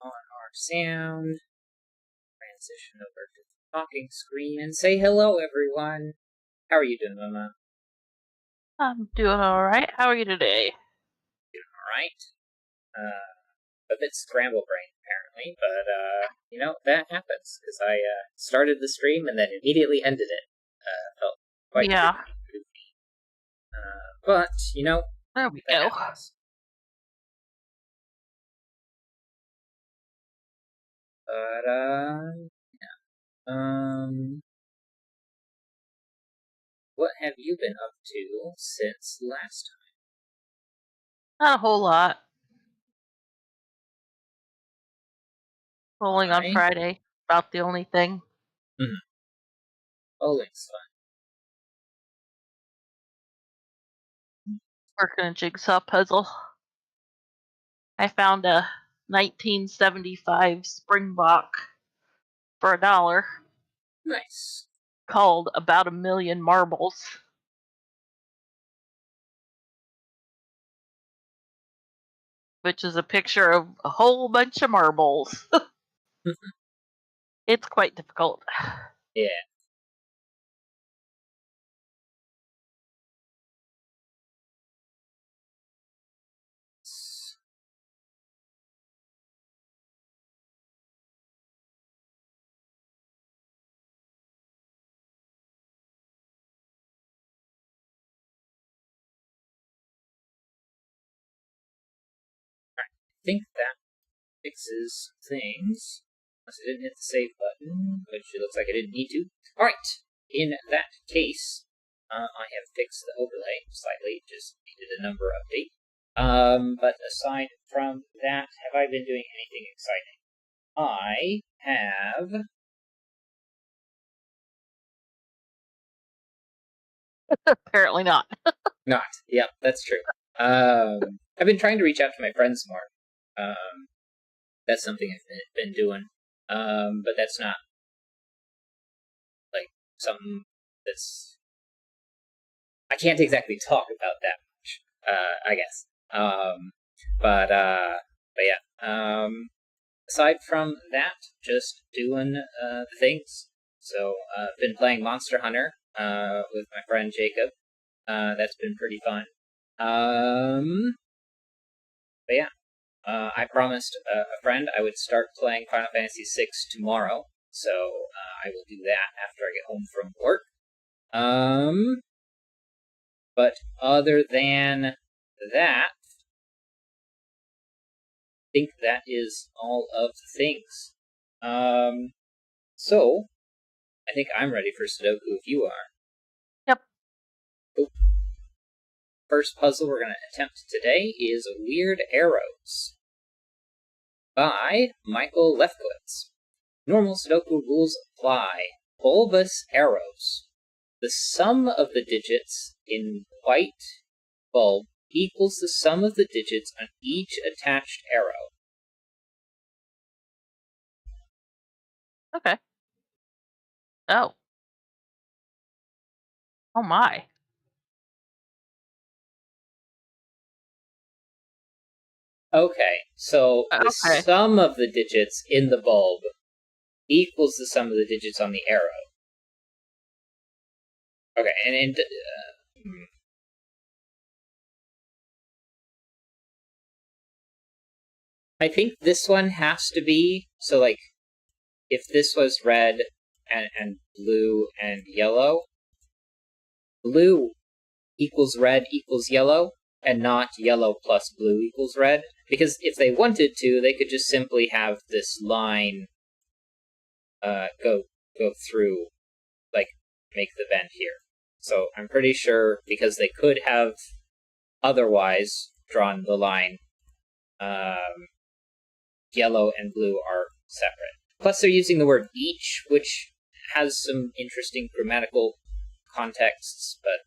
on our sound, transition over to the talking screen, and say hello, everyone. How are you doing, Mama? I'm doing alright. How are you today? Doing alright. A bit scramble brain, apparently, but, you know, that happens, because I started the stream and then immediately ended it. Felt quite Yeah, goofy. But, you know, there we that go. happens. But, what have you been up to since last Not a whole lot. Bowling on time? Friday. About the only thing. Bowling's Working a jigsaw puzzle. I found a 1975 Springbok for $1 fun. Nice. called About a Million Marbles. Which is a picture of a whole bunch of marbles. It's quite difficult. Yeah. I think that fixes things. Unless I didn't hit the save button, which it looks like I didn't need to. Alright, in that case, I have fixed the overlay slightly, just needed a number update. But aside from that, have I been doing anything exciting? I have... Apparently not. Not. Yep, that's true. I've been trying to reach out to my friends more. That's something I've been doing. But that's not like something that's I can't exactly talk about that much. I guess. But yeah. Aside from that, just doing the things. So I've been playing Monster Hunter with my friend Jacob. That's been pretty fun. But yeah. I promised a friend I would start playing Final Fantasy VI tomorrow, so I will do that after I get home from work. But other than that, I think that is all of the things. So I think I'm ready for Sudoku if you are. Yep. Cool. First puzzle we're going to attempt today is Weird Arrows by Michael Lefkowitz. Normal Sudoku rules apply. Bulbous arrows. The sum of the digits in white bulb equals the sum of the digits on each attached arrow. Okay. Oh. Oh my. Okay, so the Okay. sum of the digits in the bulb equals the sum of the digits on the arrow. Okay, and I think this one has to be, so like, if this was red and blue and yellow, blue equals red equals yellow, and not yellow plus blue equals red. Because if they wanted to, they could just simply have this line go through, like, make the bend here. So I'm pretty sure, because they could have otherwise drawn the line, yellow and blue are separate. Plus they're using the word each, which has some interesting grammatical contexts, but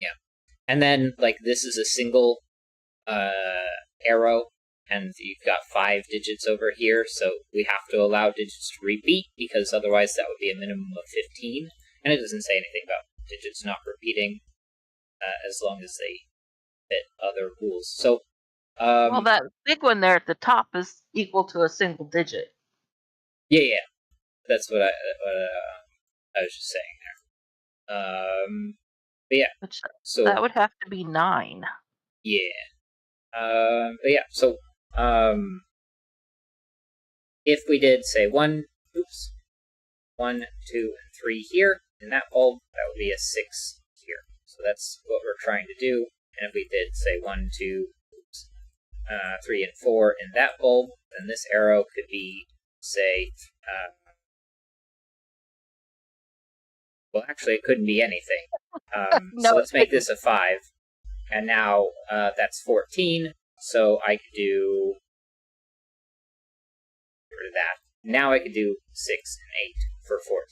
yeah. And then, like, this is a single arrow, and you've got 5 digits over here, so we have to allow digits to repeat, because otherwise that would be a minimum of 15. And it doesn't say anything about digits not repeating, as long as they fit other rules. So Well, that big one there at the top is equal to a single digit. Yeah. That's what I was just saying there. But yeah. Which So that would have to be 9. yeah. But yeah. So if we did say 1, 2, and 3 here in that bulb, that would be a 6 here. So that's what we're trying to do. And if we did say 1, 2, 3, and 4 in that bulb, then this arrow could be, say, well, actually, it couldn't be anything. No, so let's make this a 5. And now that's 14. So I could do, get rid of that. Now I could do 6 and 8 for 14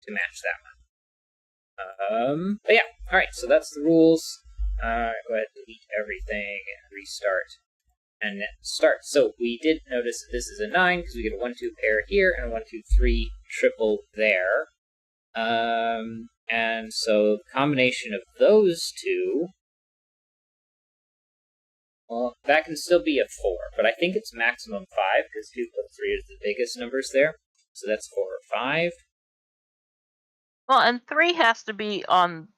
to match that one. But yeah, all right. So that's the rules. Go ahead, delete everything, and restart, and start. So we did notice that this is a 9 because we get a 1, 2 pair here and a 1, 2, 3 triple there. And so the combination of those two, well, that can still be a 4, but I think it's maximum 5 because 2 plus 3 is the biggest numbers there. So that's 4 or 5. Well, and 3 has to be on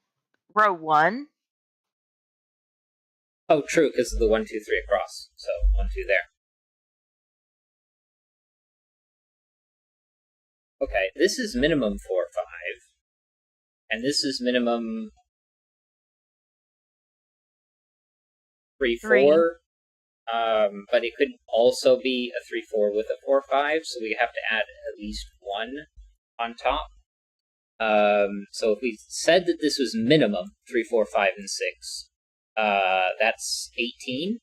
row 1. Oh, true, because of the 1, 2, 3 across. So 1, 2 there. Okay, this is minimum 4, 5. And this is minimum 3, 4. But it could also be a 3, 4 with a 4, 5. So we have to add at least 1 on top. So if we said that this was minimum 3, 4, 5, and 6, that's 18.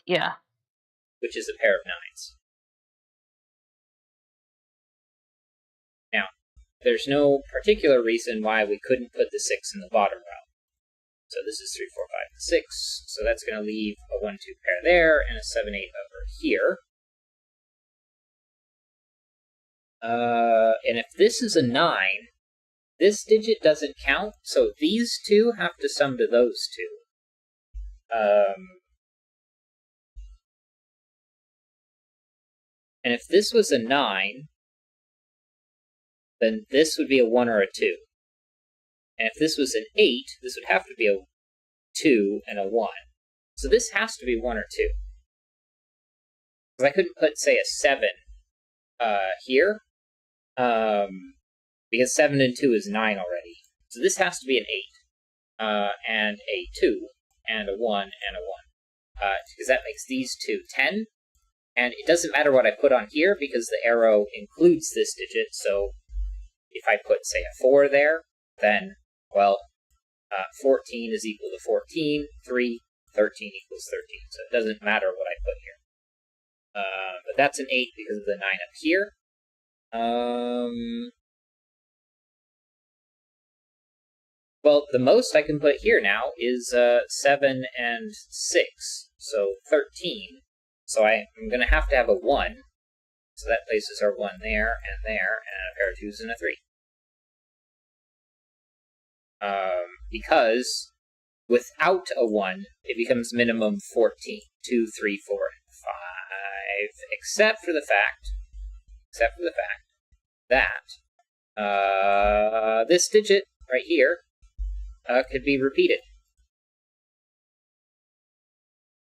Yeah. Which is a pair of 9s. Now, there's no particular reason why we couldn't put the 6 in the bottom row. So this is 3, 4, 5, and 6. So that's going to leave a 1, 2 pair there and a 7, 8 over here. And if this is a 9, this digit doesn't count, so these two have to sum to those two. And if this was a 9, then this would be a 1 or a 2. And if this was an 8, this would have to be a 2 and a 1. So this has to be 1 or 2. Because I couldn't put, say, a 7 here, because 7 and 2 is 9 already. So this has to be an 8, and a 2, and a 1, and a 1. Because that makes these two 10. And it doesn't matter what I put on here, because the arrow includes this digit, so if I put, say, a 4 there, then, well, 14 is equal to 14, 3, 13 equals 13. So it doesn't matter what I put here. But that's an 8 because of the 9 up here. Well, the most I can put here now is 7 and 6, so 13. So I'm going to have a 1. So that places our 1 there, and a pair of 2s and a 3. Because without a 1, it becomes minimum 14. 2, 3, 4, and 5. Except for the fact that this digit right here could be repeated.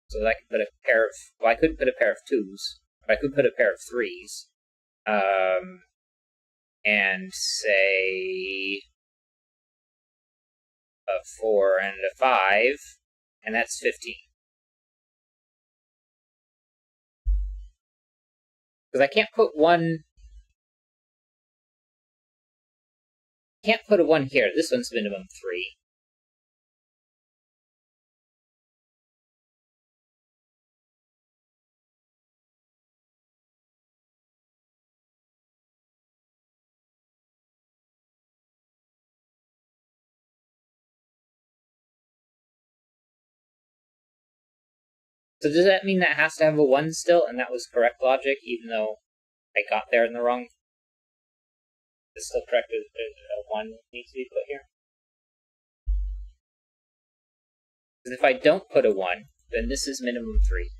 So that I could put a pair of, well, I couldn't put a pair of 2s, but I could put a pair of 3s. And say a 4 and a 5, and that's 15. Because I can't put one. Can't put a 1 here. This one's minimum 3. So does that mean that has to have a 1 still, and that was correct logic, even though I got there in the wrong? It's still correct that a 1 needs to be put here? Because if I don't put a 1, then this is minimum 3.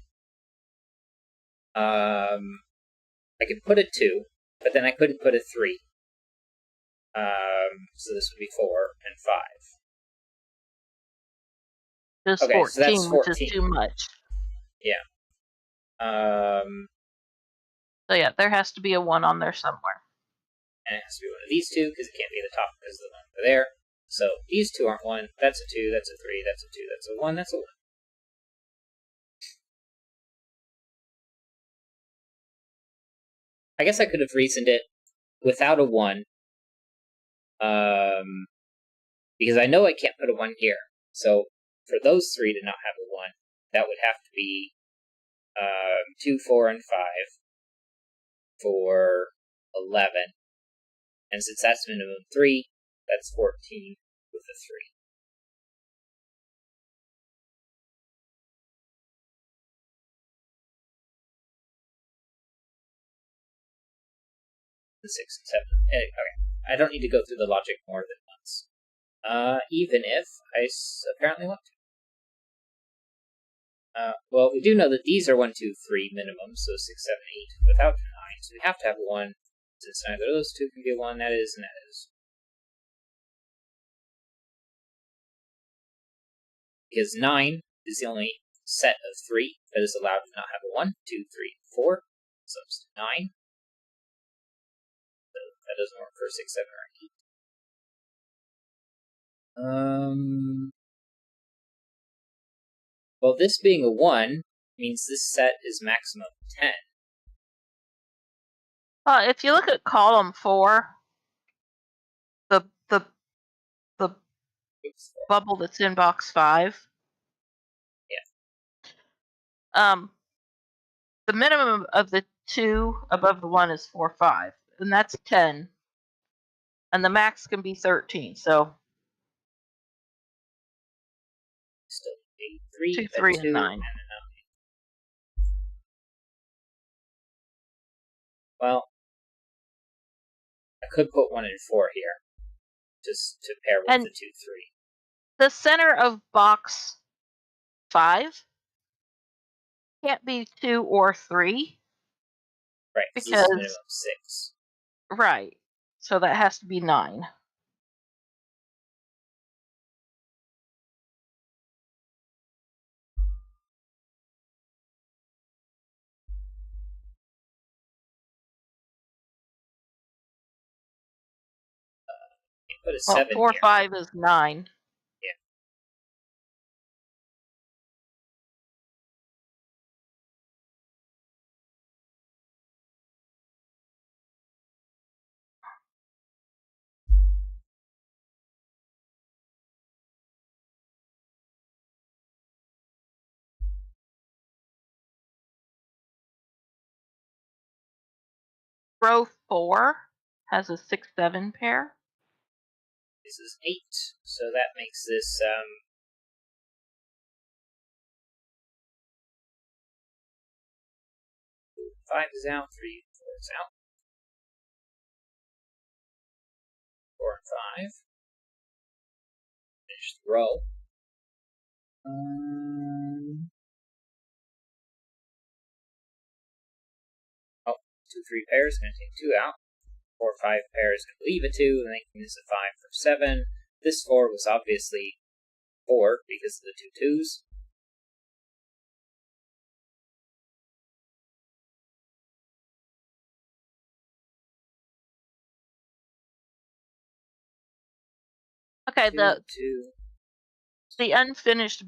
I could put a 2, but then I couldn't put a 3. So this would be 4 and 5. Just Okay, 14, so that's 14. which is too much. Yeah. So yeah, there has to be a 1 on there somewhere. And it has to be one of these two, because it can't be the top because the one over there. So these two aren't 1. That's a 2, that's a 3, that's a 2, that's a 1, that's a 1. I guess I could have reasoned it without a 1. Because I know I can't put a 1 here. So for those 3 to not have a 1, that would have to be 2, 4, and 5 for 11. And since that's minimum 3, that's 14 with a 3. The 6 and 7. Okay. I don't need to go through the logic more than once. Even if I apparently want to. Well, we do know that these are 1, 2, 3 minimum, so 6, 7, 8 without 9. So we have to have a 1. Since neither of those two can be a 1, that is, and that is. Because 9 is the only set of 3 that is allowed to not have a 1, 2, 3, 4. So it's 9. So that doesn't work for 6, 7, or 8. Well, this being a 1 means this set is maximum 10. If you look at column 4, the bubble that's in box 5. Yeah. The minimum of the 2 above the 1 is 4, 5, and that's 10. And the max can be 13. So Still 8, 3, 2, 3, 2, and 9. And a 9. Well, I could put 1 and 4 here, just to pair with the 2, 3. The center of box 5 can't be 2 or 3. Right, because this is minimum 6. Right. So that has to be 9. Put a 7 4, here. 5 is 9. Yeah. Row 4 has a 6, 7 pair. This is 8, so that makes this 5 is out, 3, 4 is out. 4 and 5. Finish the row. 2, 3 pairs, going to take 2 out. 4, 5 pairs, going to leave a 2, making this a 5 for 7. This 4 was obviously 4 because of the 2 2s. Okay, the unfinished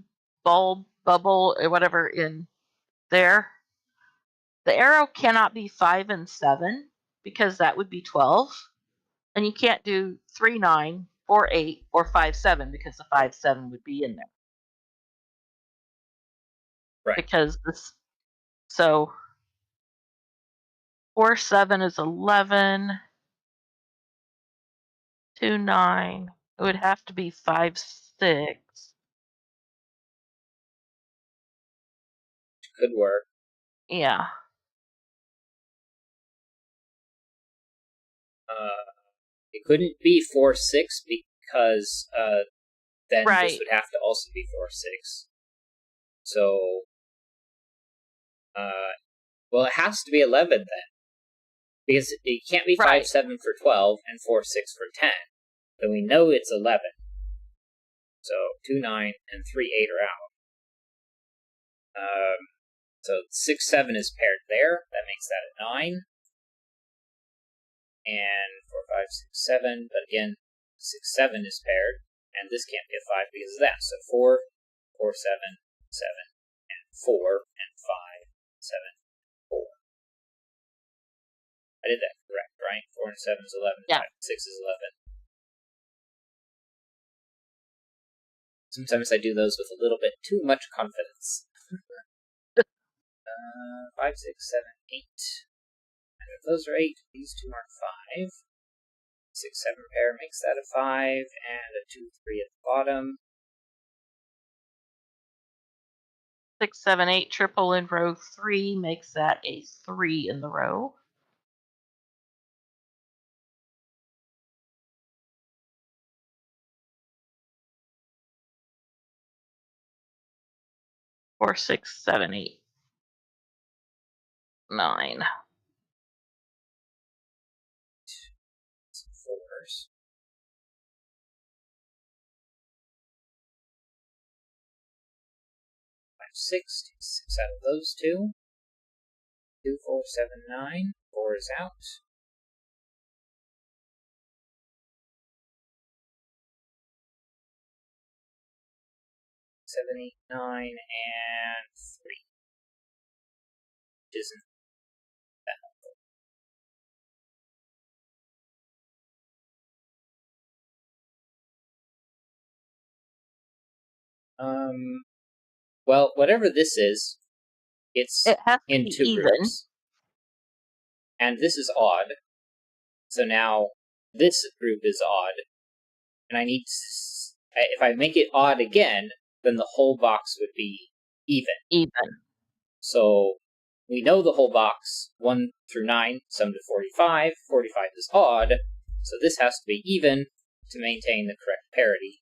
bulb, bubble, or whatever in there, the arrow cannot be 5 and 7 because that would be 12. And you can't do 3, 9, 4, 8, or 5, 7 because the 5, 7 would be in there. Right. Because this, so 4, 7 is 11. 2, 9. It would have to be 5, 6. Could work. Yeah. It couldn't be 4, 6 because then Right. this would have to also be 4, 6. So Well, it has to be 11 then. Because it can't be Right. 5, 7 for 12 and 4, 6 for 10. So we know it's 11. So 2, 9, and 3, 8 are out. So 6, 7 is paired there. That makes that a 9. And 4, 5, 6, 7. But again, 6, 7 is paired. And this can't be a 5 because of that. So 4, 4, 7, 7, and 4, and 5, 7, 4. I did that correct, right? 4 and 7 is 11. Yeah. 5 and 6 is 11. Sometimes I do those with a little bit too much confidence. 5, 6, 7, 8. And if those are 8, these two are 5. 6, 7 pair makes that a 5, and a 2, 3 at the bottom. 6, 7, 8 triple in row 3 makes that a 3 in the row. Four, 6, 7, 8, 9. Some 4s. 5, 6. Take 6 out of those two. 2, 4, 7, 9. 4 is out. 7, 8, 9, and 3. Which isn't that helpful. Well, whatever this is, it's It has to in be 2 even. groups. And this is odd. So now this group is odd. And I need to, if I make it odd again, then the whole box would be even. Even. So we know the whole box, 1 through 9, sum to 45. 45 is odd, so this has to be even to maintain the correct parity.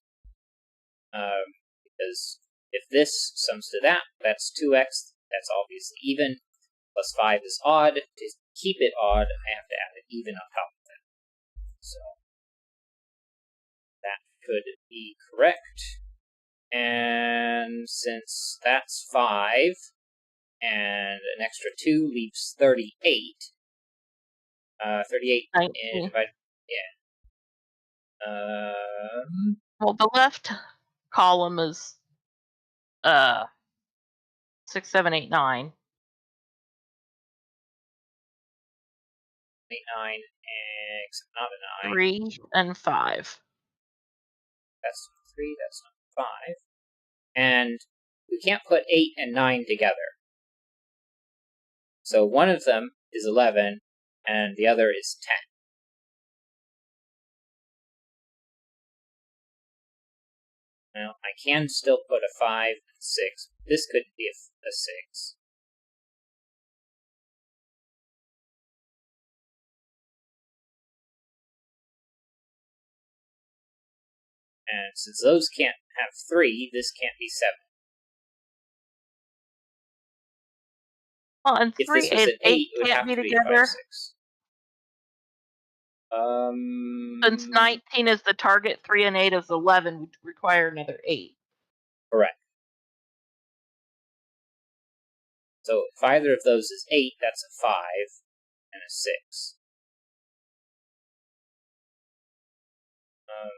Because if this sums to that, that's 2x, that's obviously even, plus 5 is odd. To keep it odd, I have to add an even on top of that. So that could be correct. And since that's 5, and an extra 2 leaves 38. 38 is divided, yeah. Well, the left column is 6, 7, 8, 9. 8, 9, except not a 9. 3 and 5. That's 3, that's not 5. And we can't put 8 and 9 together. So one of them is 11, and the other is 10. Now, I can still put a 5 and 6. This could be a 6. And since those can't have 3, this can't be 7. Well, and If 3 this was and an 8, it would can't have be to be together. 5, 6. Since 19 is the target, 3 and 8 is 11, would require another 8. Correct. So if either of those is 8, that's a 5 and a 6.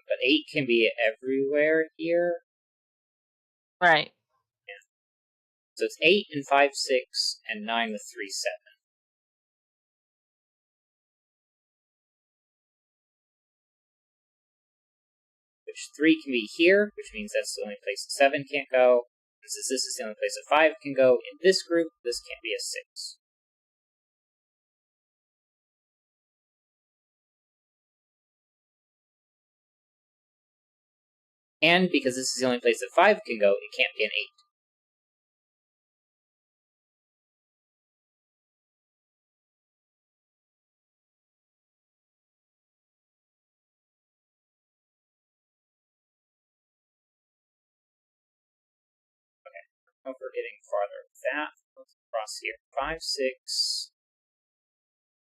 But 8 can be everywhere here. Right. Yeah. So it's 8 and 5, 6, and 9 with 3, 7. Which 3 can be here, which means that's the only place that 7 can't go. And since this is the only place that 5 can go in this group, this can't be a 6. And because this is the only place that 5 can go, it can't be an 8. Okay, now we're getting farther with that. cross here. 5, 6,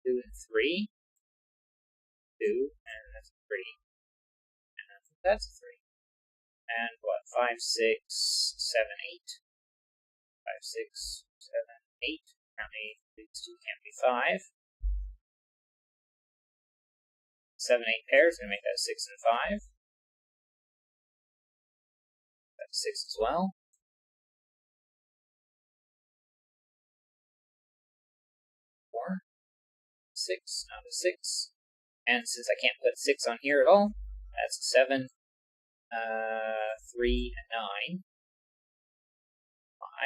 2, and 3. 2, and that's a 3. And that's a 3. And what? 5, 6, 7, 8. 5, 6, 7, 8. Apparently, these two can't be 5. 7, 8 pairs, gonna make that a 6 and 5. That's 6 as well. 4, 6, not a 6. And since I can't put 6 on here at all, that's a 7, 3, and 9.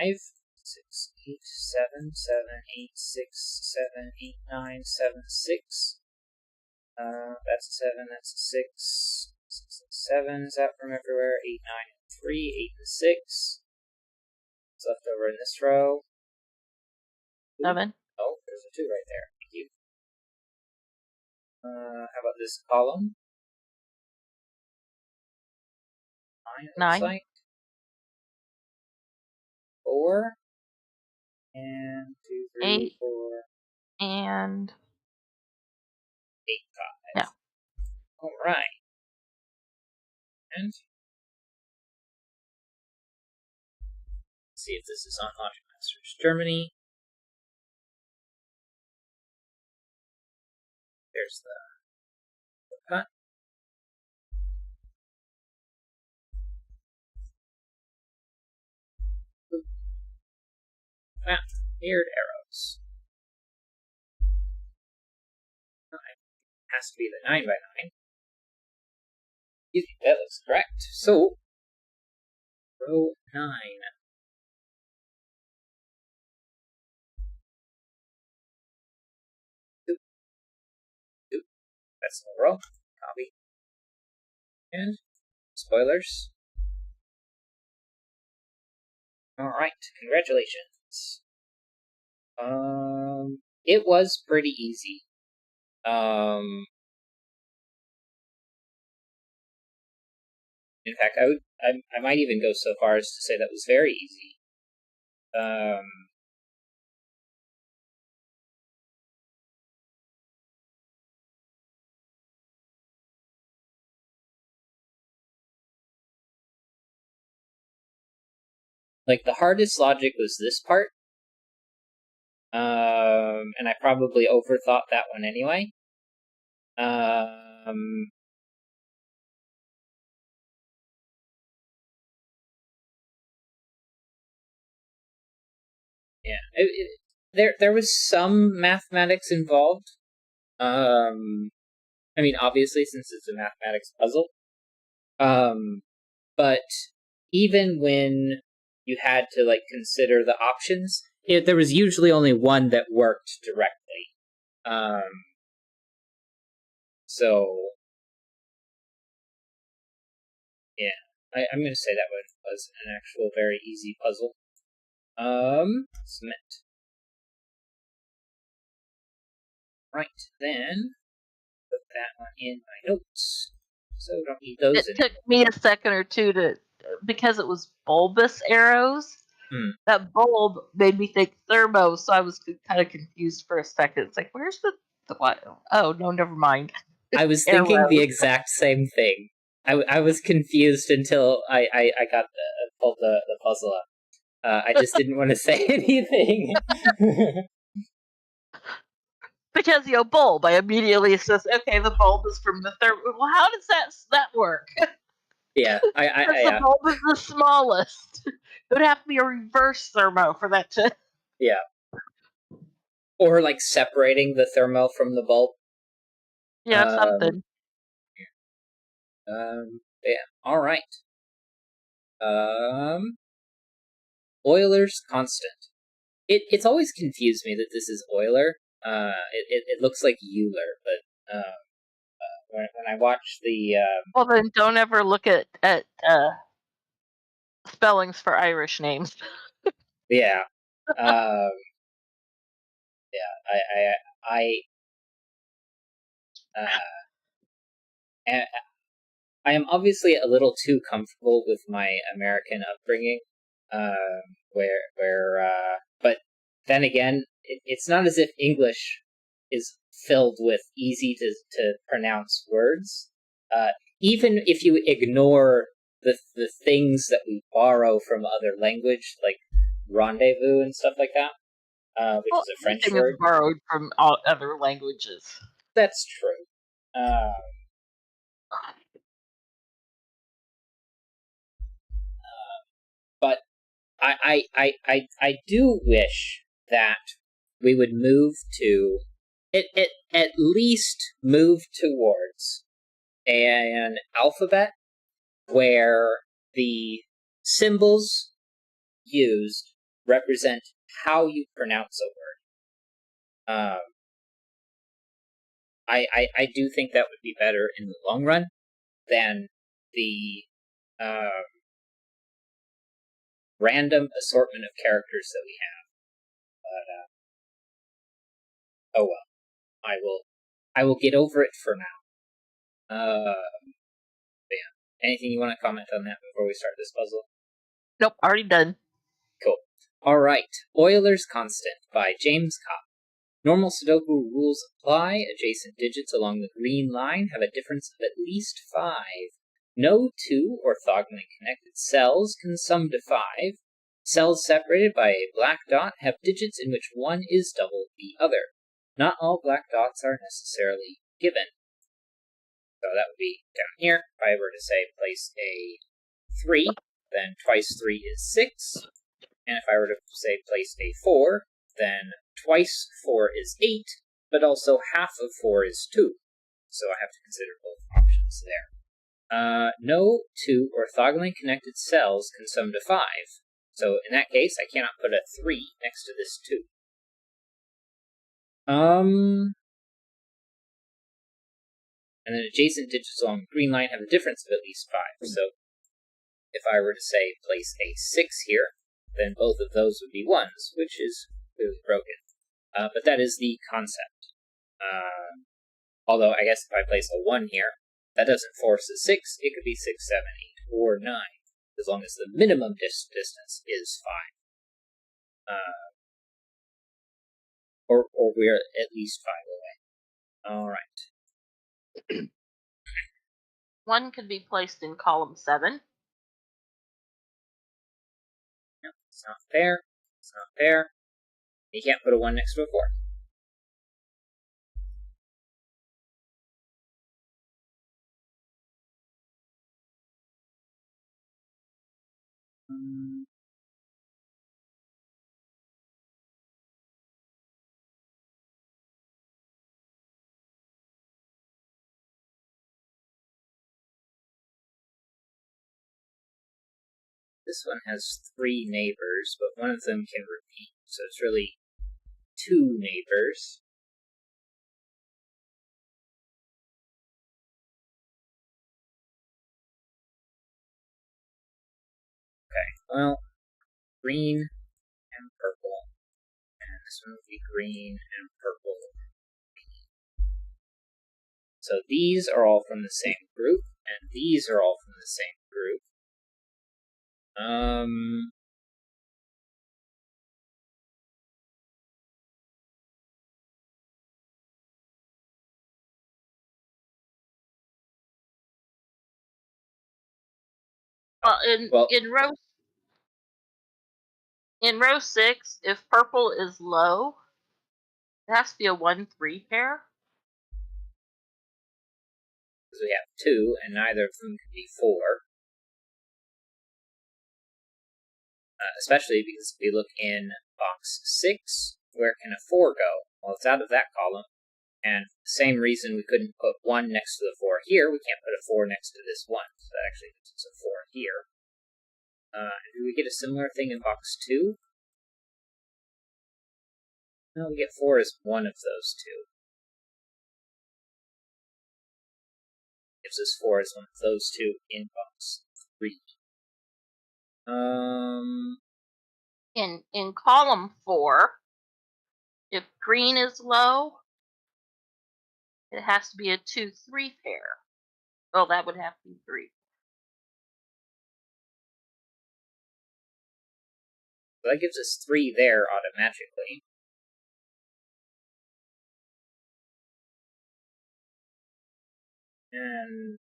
5, 6, 8, 7, 7, 8, 6, 7, 8, 9, 7, 6. That's a 7, that's a 6. 6 and 7 is out from everywhere. 8, 9, and 3. 8 and 6. What's left over in this row? 7. Oh, there's a 2 right there. Thank you. How about this column? 9, it 9. looks like. 4. And 2, 3, 8. 4. And 8, 5. yeah. Alright. And let's see if this is on Logic Masters Germany. There's the cut. Ah, weird arrows. It has to be the 9 by 9. Excuse me, that looks correct. So, row 9. Oop. That's the row. Copy. And spoilers. Alright, congratulations. It was pretty easy. In fact, I might even go so far as to say that was very easy. Like, the hardest logic was this part. And I probably overthought that one anyway. Yeah, there was some mathematics involved. I mean, obviously, since it's a mathematics puzzle. But even when you had to, like, consider the options, there was usually only one that worked directly. So, yeah, I'm going to say that one was an actual very easy puzzle. Submit. Right, then, put that one in my notes. So don't need those It took me a second or two to, because it was bulbous arrows. That bulb made me think thermo, so I was kind of confused for a second. It's like, where's the what? Oh no, never mind. I was thinking the exact same thing. I was confused until I got pulled the puzzle up. I just didn't want to say anything. Because bulb, I immediately says, okay, the bulb is from the thermo. Well, how does that work? Yeah, the bulb is the smallest. It would have to be a reverse thermo for that to. Yeah. Or like separating the thermo from the bulb. Yeah, something. Yeah. All right. Euler's constant. It's always confused me that this is Euler. It looks like Euler, but when I watch the well, then don't ever look at spellings for Irish names. Yeah. Yeah. I am obviously a little too comfortable with my American upbringing, but then again, it's not as if English is filled with easy to pronounce words. Even if you ignore the things that we borrow from other language, like rendezvous and stuff like that, which is a French word. Is borrowed from all other languages. That's true. But I do wish that we would move to it at least move towards an alphabet where the symbols used represent how you pronounce a word. I do think that would be better in the long run than the random assortment of characters that we have. But oh well, I will get over it for now. Yeah. Anything you want to comment on that before we start this puzzle? Nope, already done. Cool. All right. Euler's constant by James Cobb. Normal Sudoku rules apply. Adjacent digits along the green line have a difference of at least 5. No two orthogonally connected cells can sum to 5. Cells separated by a black dot have digits in which one is double the other. Not all black dots are necessarily given. So that would be down here. If I were to say place a 3, then twice 3 is 6. And if I were to say place a 4, then twice 4 is 8, but also half of 4 is 2. So I have to consider both options there. No two orthogonally connected cells can sum to 5. So in that case, I cannot put a 3 next to this 2. And then adjacent digits along the green line have a difference of at least 5. So if I were to say place a 6 here, then both of those would be 1s, which is clearly broken. But that is the concept. Although I guess if I place a 1 here, that doesn't force a 6. It could be 6, 7, 8, or 9, as long as the minimum distance is 5. Or we're at least 5 away. All right. 1 could be placed in column 7. No, it's not there. It's not there. You can't put a 1 next to a 4. This one has 3 neighbors, but one of them can repeat, so it's really 2 neighbors. Okay, well, green and purple, and this one would be green and purple. So these are all from the same group, and these are all from the same group. Well, in row 6, if purple is low, it has to be a 1-3 pair. Because we have 2, and neither of them can be 4. Especially because if we look in box 6, where can a 4 go? Well, it's out of that column. And the same reason we couldn't put 1 next to the 4 here, we can't put a 4 next to this 1. So that actually gives us a 4 here. Do we get a similar thing in box 2? No, we get 4 as one of those 2. Gives us 4 as one of those 2 in box 3. In column 4, if green is low, it has to be a 2-3 pair. Well, that would have to be 3. So that gives us 3 there automatically. And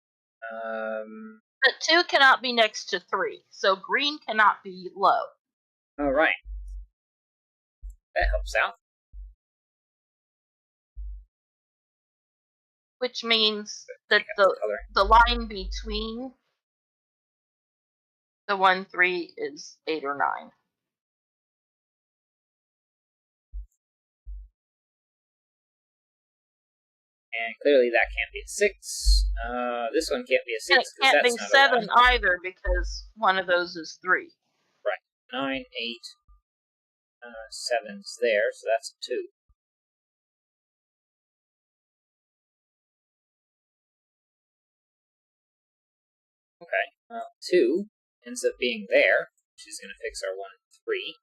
But 2 cannot be next to 3, so green cannot be low. all right, that helps out. Which means that the line between the 1, 3 is 8 or 9. And clearly that can't be a 6. This one can't be a 6. And it can't be that's 7 either because one of those is 3. Right. 9, 8, 7's there, so that's a 2. Okay, well, 2 ends up being there, which is going to fix our 1 and 3.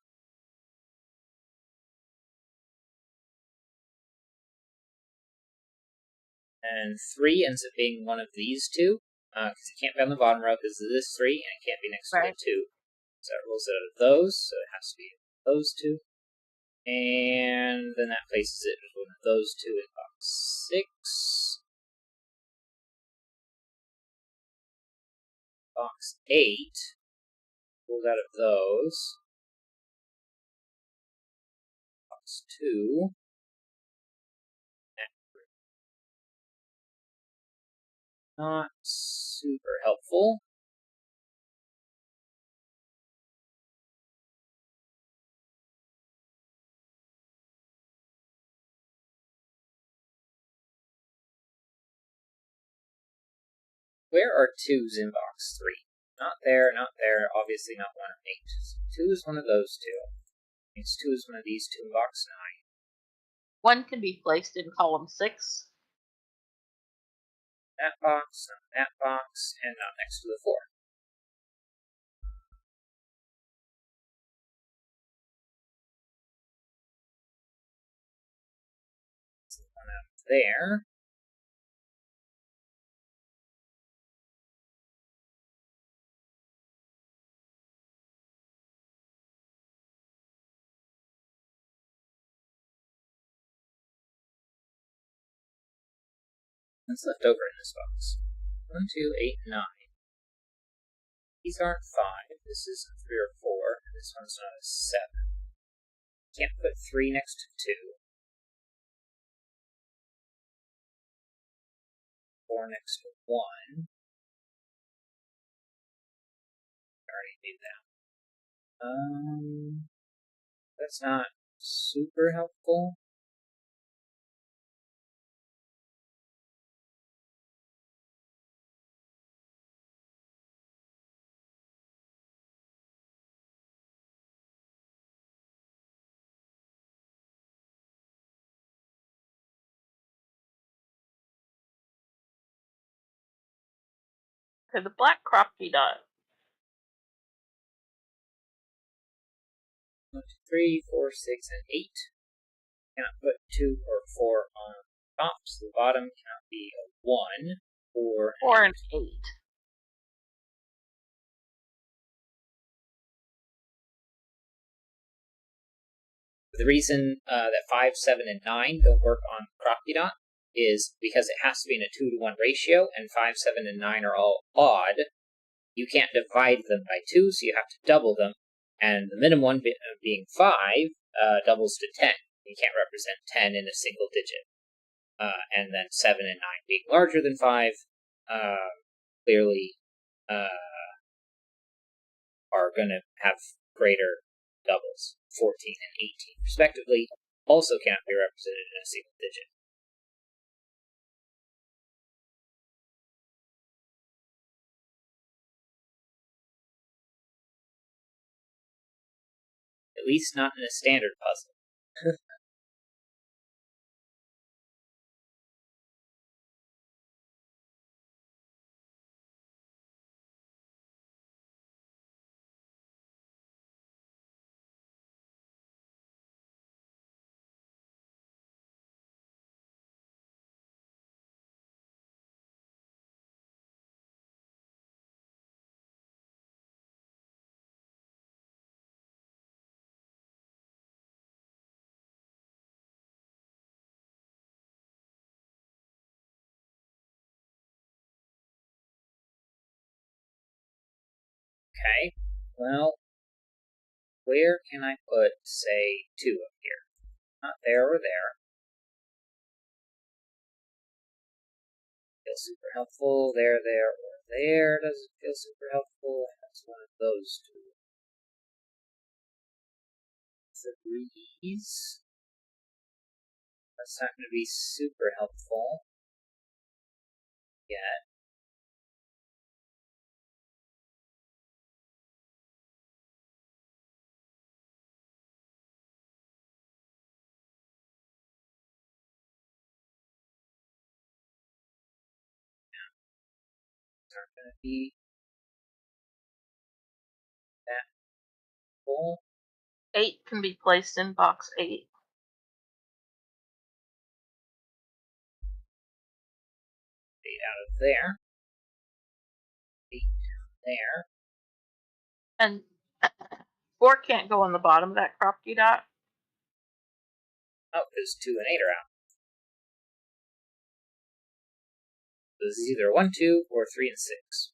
And 3 ends up being one of these two, because it can't be on the bottom row because of this 3, and it can't be next to the 2. So it rolls it out of those, so it has to be those 2. And then that places it as one of those 2 in box 6. Box 8 pulls out of those. Box 2. Not super helpful. Where are 2's in box 3? Not there, obviously not 1 or 8. So 2 is one of those 2. Means 2 is one of these 2 in box 9. 1 can be placed in column 6. That box, not that box, and not next to the 4. So 1 out of there. What's left over in this box? 1, 2, 8, 9. These aren't 5. This isn't 3 or 4. This one's not a 7. Can't put 3 next to 2. 4 next to 1. I already knew that. That's not super helpful. Okay, the black croppy dot. 1, 2, 3, 4, 6, and 8. Cannot put 2 or 4 on top, so the bottom cannot be a 1 or an 8. The reason that 5, 7, and 9 don't work on croppy dot is because it has to be in a 2-to-1 ratio, and 5, 7, and 9 are all odd. You can't divide them by 2, so you have to double them, and the minimum one being 5 doubles to 10. You can't represent 10 in a single digit. And then 7 and 9 being larger than 5 clearly are going to have greater doubles. 14 and 18 respectively also cannot be represented in a single digit. At least not in a standard puzzle. Okay, well, where can I put, say, 2 up here? Not there or there. Feel super helpful. There, or there. Doesn't feel super helpful. That's one of those 2. 3s. That's not going to be super helpful yet. It's not going to be that full. 8 can be placed in box 8. 8 out of there. 8 there. And 4 can't go on the bottom of that crop dot. Oh, because 2 and 8 are out. So this is either 1, 2, or 3 and 6.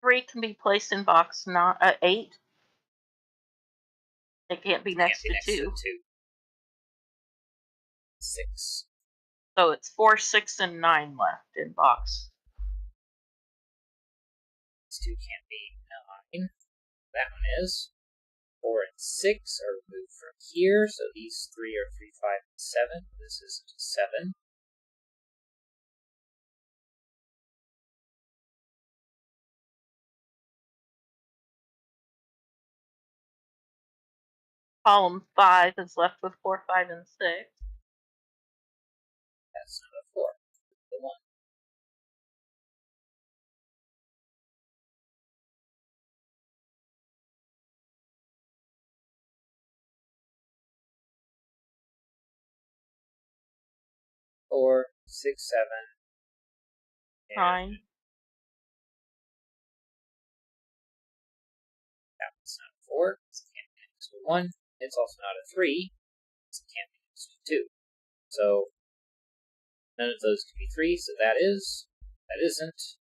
Three can be placed in box 8. It can't be next to 2. 6. So it's 4, 6, and 9 left in box. These 2 can't be 9. That one is. 4 and 6 are removed from here, so these 3 are 3, 5, and 7. This is 7. Column 5 is left with 4, 5, and 6. That's not a 4. The 1. Four, 6, 7. 9. That's not a 4. It can't be next to 1. It's also not a 3. It can't be next to 2. So none of those can be 3, so that is. That isn't.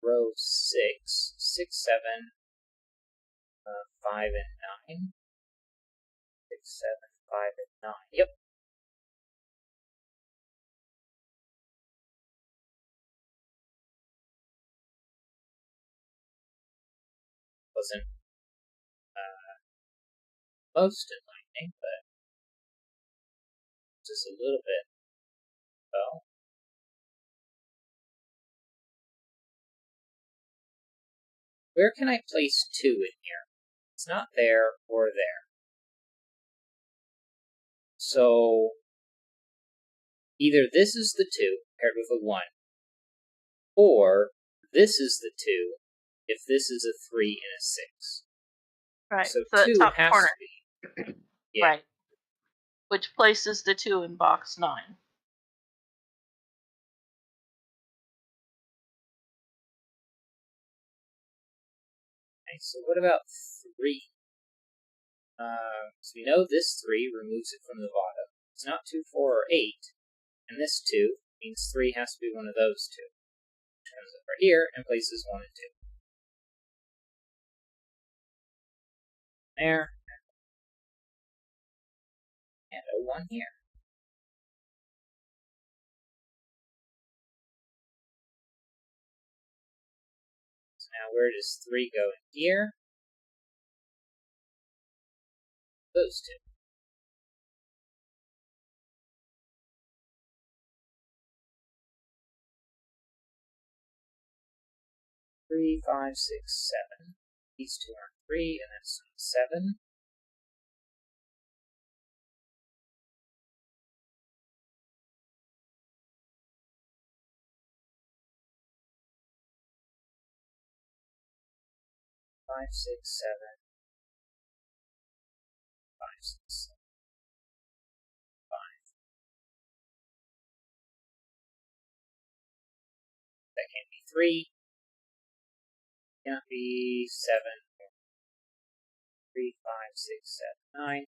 Row 6, 6, 7, 5, and 9. 6, 7, 5, and 9. Yep. Wasn't most enlightening, but just a little bit. Well, where can I place 2 in here? It's not there or there. So either this is the 2 paired with a 1, or this is the 2 if this is a 3 and a 6. Right. So the 2 top has corner. to be. Yeah. Right. Which places the 2 in box 9. Okay, so what about 3? So we know this 3 removes it from the bottom. It's not 2, 4, or 8. And this 2 means 3 has to be one of those 2. Turns over here and places 1 and 2. There. And a 1 here. Now where does 3 go in here? Those two. 3, 5, 6, 7. These two are 3, and that's 7. Five, 6, 7. 5, 6, 7. 5. That can't be 3. Can't be 7. 3, 5, 6, 7, 9.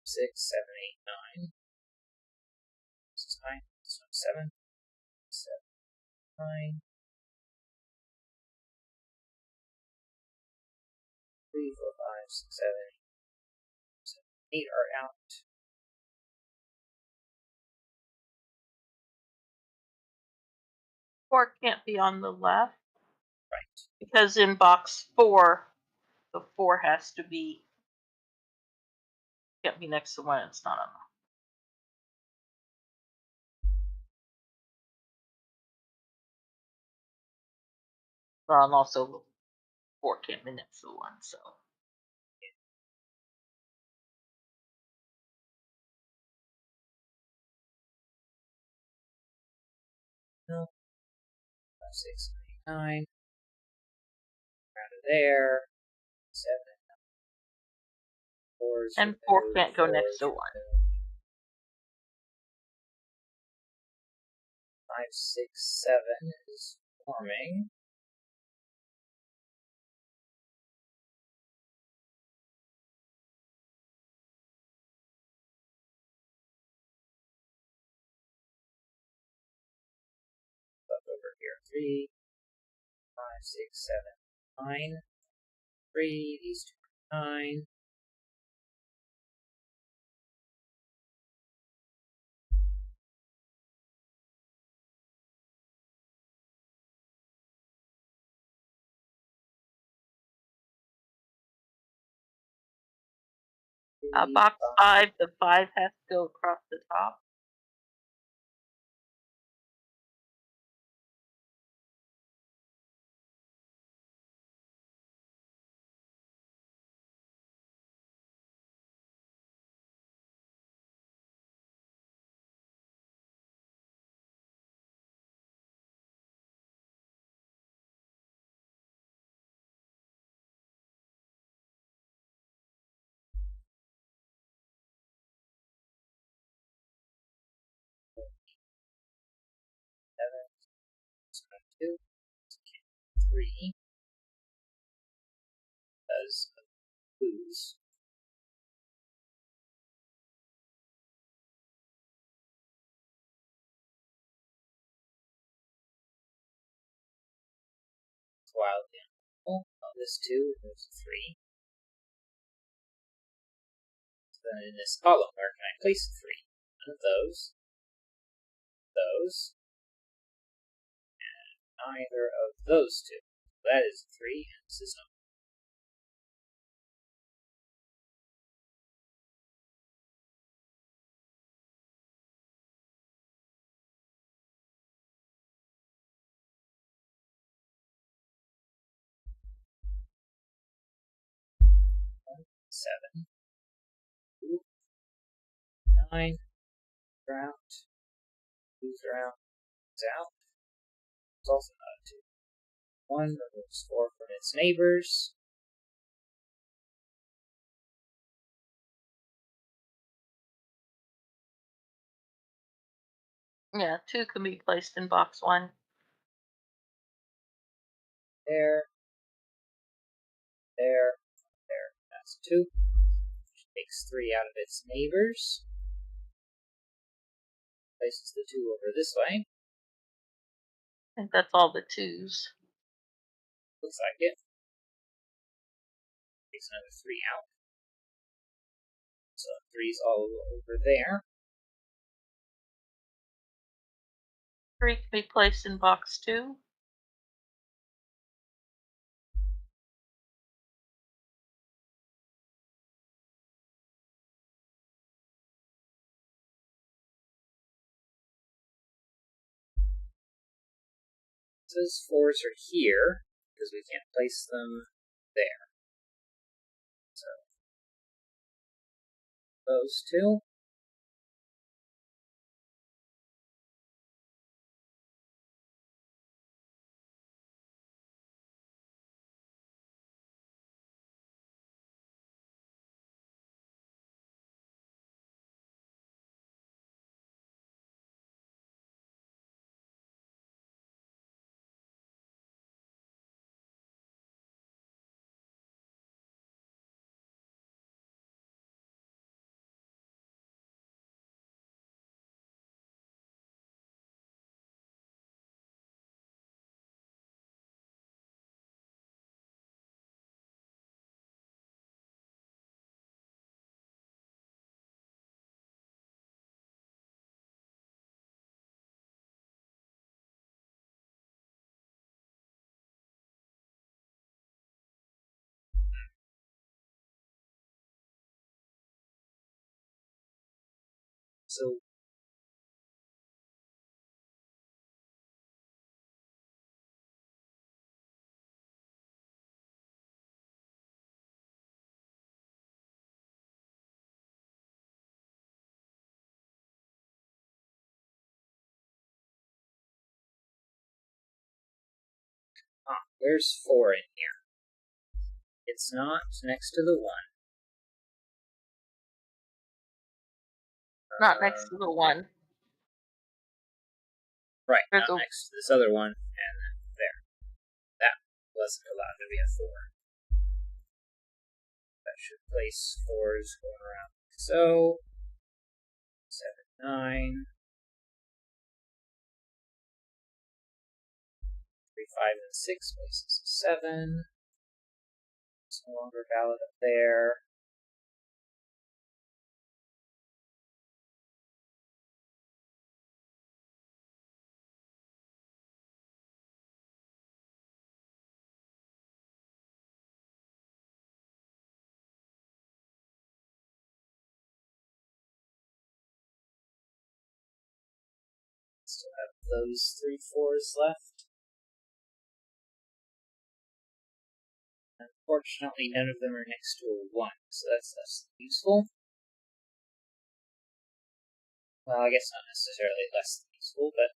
Six, 7, 8, 9. This is 9. This one's 7. 7, 9. 3, 4, 5, 6, 7, 8. 8 are out. Four can't be on the left. Right. Because in box 4, the 4 has to be, can't be next to one it's not on. Well, and also 4 can't be next to 1, so. No. 5, 6, 7, 8, 9. Out of there. 7, 4's And 4 can't go next to 1. 5, 6, 7 is forming. Up over here. 3, 5, 6, 7, 9. 3, these two are 9. Box 5, the 5 has to go across the top. Two, 3 does lose. Wildly animal. This 2 moves 3. So then in this column, where can I place a 3? One of those. Those. And either of those two. That is 3, and this is no. Seven. 2. 9. Are out. 2's are out. It's out. It's also not a 2. 1 removes 4 from its neighbors. Yeah, 2 can be placed in box 1. There. There. There. That's 2. Takes 3 out of its neighbors. Places the 2 over this way. I think that's all the 2s. Looks like it. Takes another 3 out. So 3's all over there. 3 can be placed in box 2. Those 4s are here because we can't place them there. So those 2. So there's 4 in here. It's not next to the 1. Not next to the 1. Right, There's not a next to this other one, and then there. That wasn't allowed to be a 4. That should place 4s going around like so. 7, 9. 3, 5, and 6 places a 7. It's no longer valid up there. Still have those 3 4s left. Unfortunately, none of them are next to a 1, so that's less than useful. Well, I guess not necessarily less than useful, but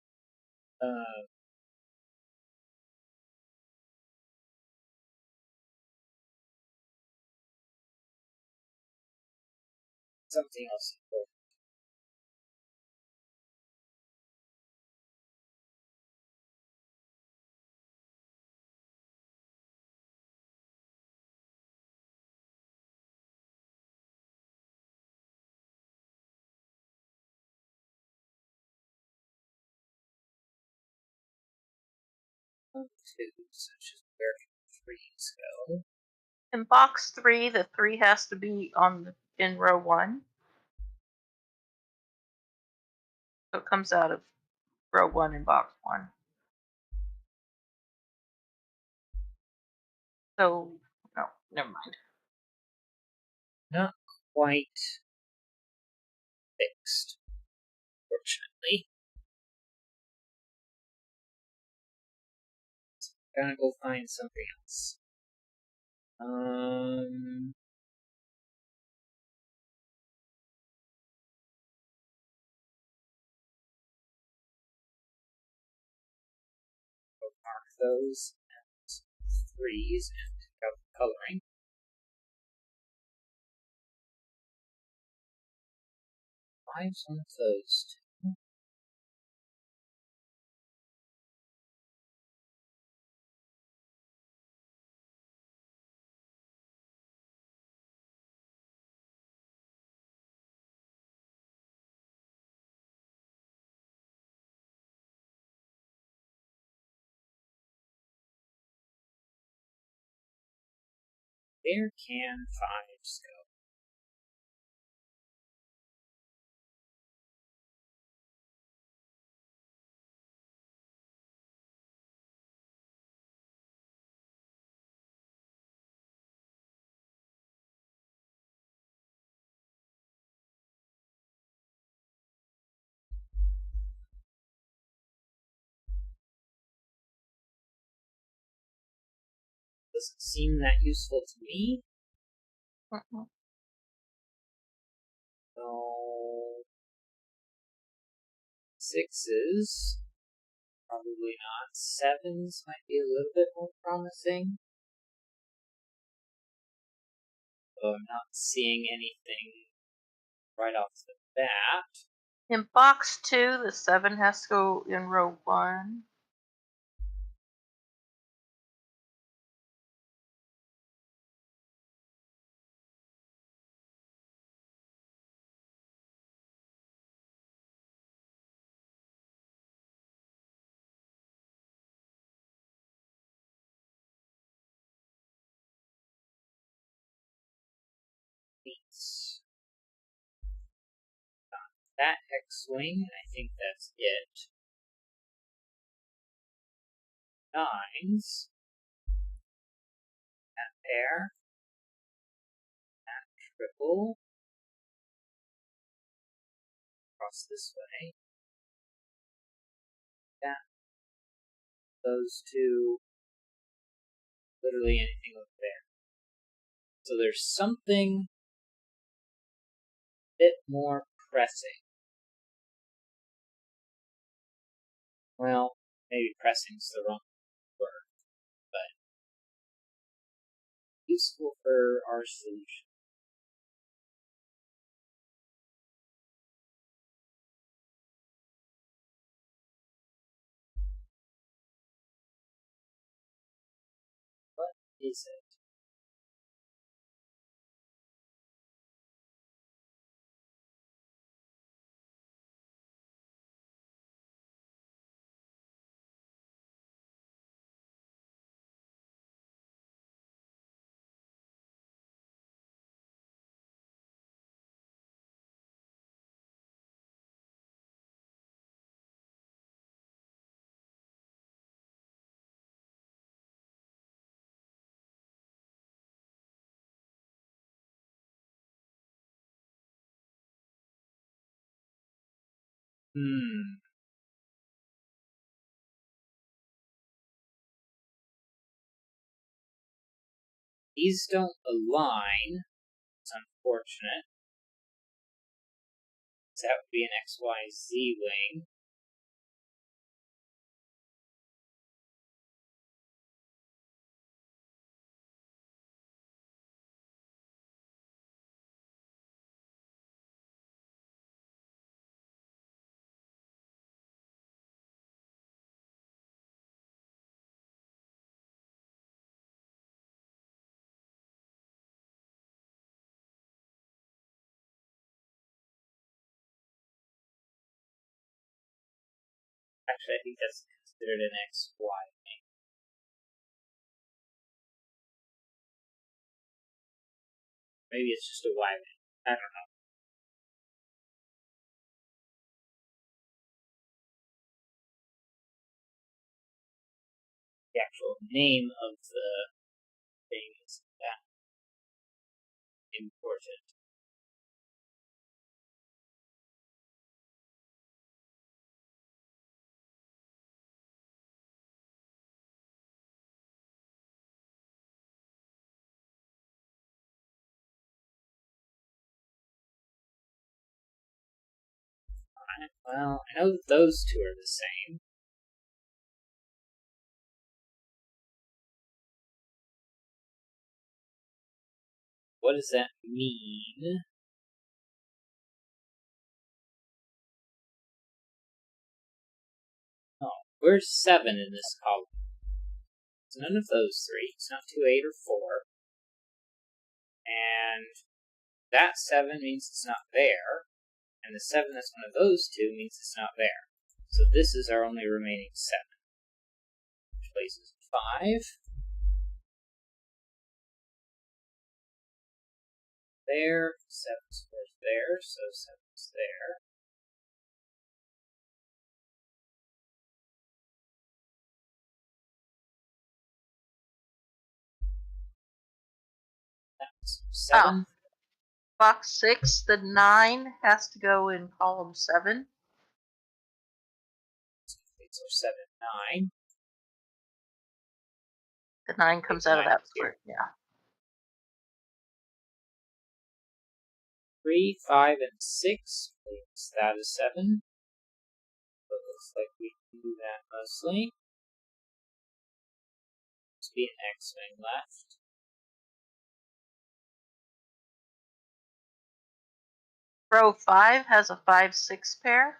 something else important. Twos, which is where 3s go. in box 3, the 3 has to be in row 1. So it comes out of row 1 in box 1. So no, never mind. Not quite fixed, fortunately. So I'm gonna go find something else. Mark those as 3s and pick out the coloring. 5s on those 2. Where can 5s go? Doesn't seem that useful to me. So 6s, probably not. 7s might be a little bit more promising. So I'm not seeing anything right off the bat. In box 2, the 7 has to go in row 1. That X-Wing, I think that's it. 9s. That pair. That triple. Across this way. That. Those two. Literally anything over there. So there's something a bit more pressing. Well, maybe pressing's the wrong word, but useful for our solution. What is it? These don't align. It's unfortunate. So that would be an XYZ wing. Actually, I think that's considered an XY wing. Maybe it's just a Y wing. I don't know. The actual name of the thing isn't that important. Well, I know that those two are the same. What does that mean? Oh, where's 7 in this column? It's none of those three. It's not 2, 8, or 4. And that 7 means it's not there. And the 7 that's one of those two means it's not there. So this is our only remaining 7. Which places 5. there, 7 squares there, so 7's there. That's 7. Box 6, the 9 has to go in column 7. So 7, 9. The 9 comes out of that square. Yeah. 3, 5, and 6 makes that a 7. So it looks like we can do that mostly. Must be an X-wing left. Row 5 has a 5, 6 pair.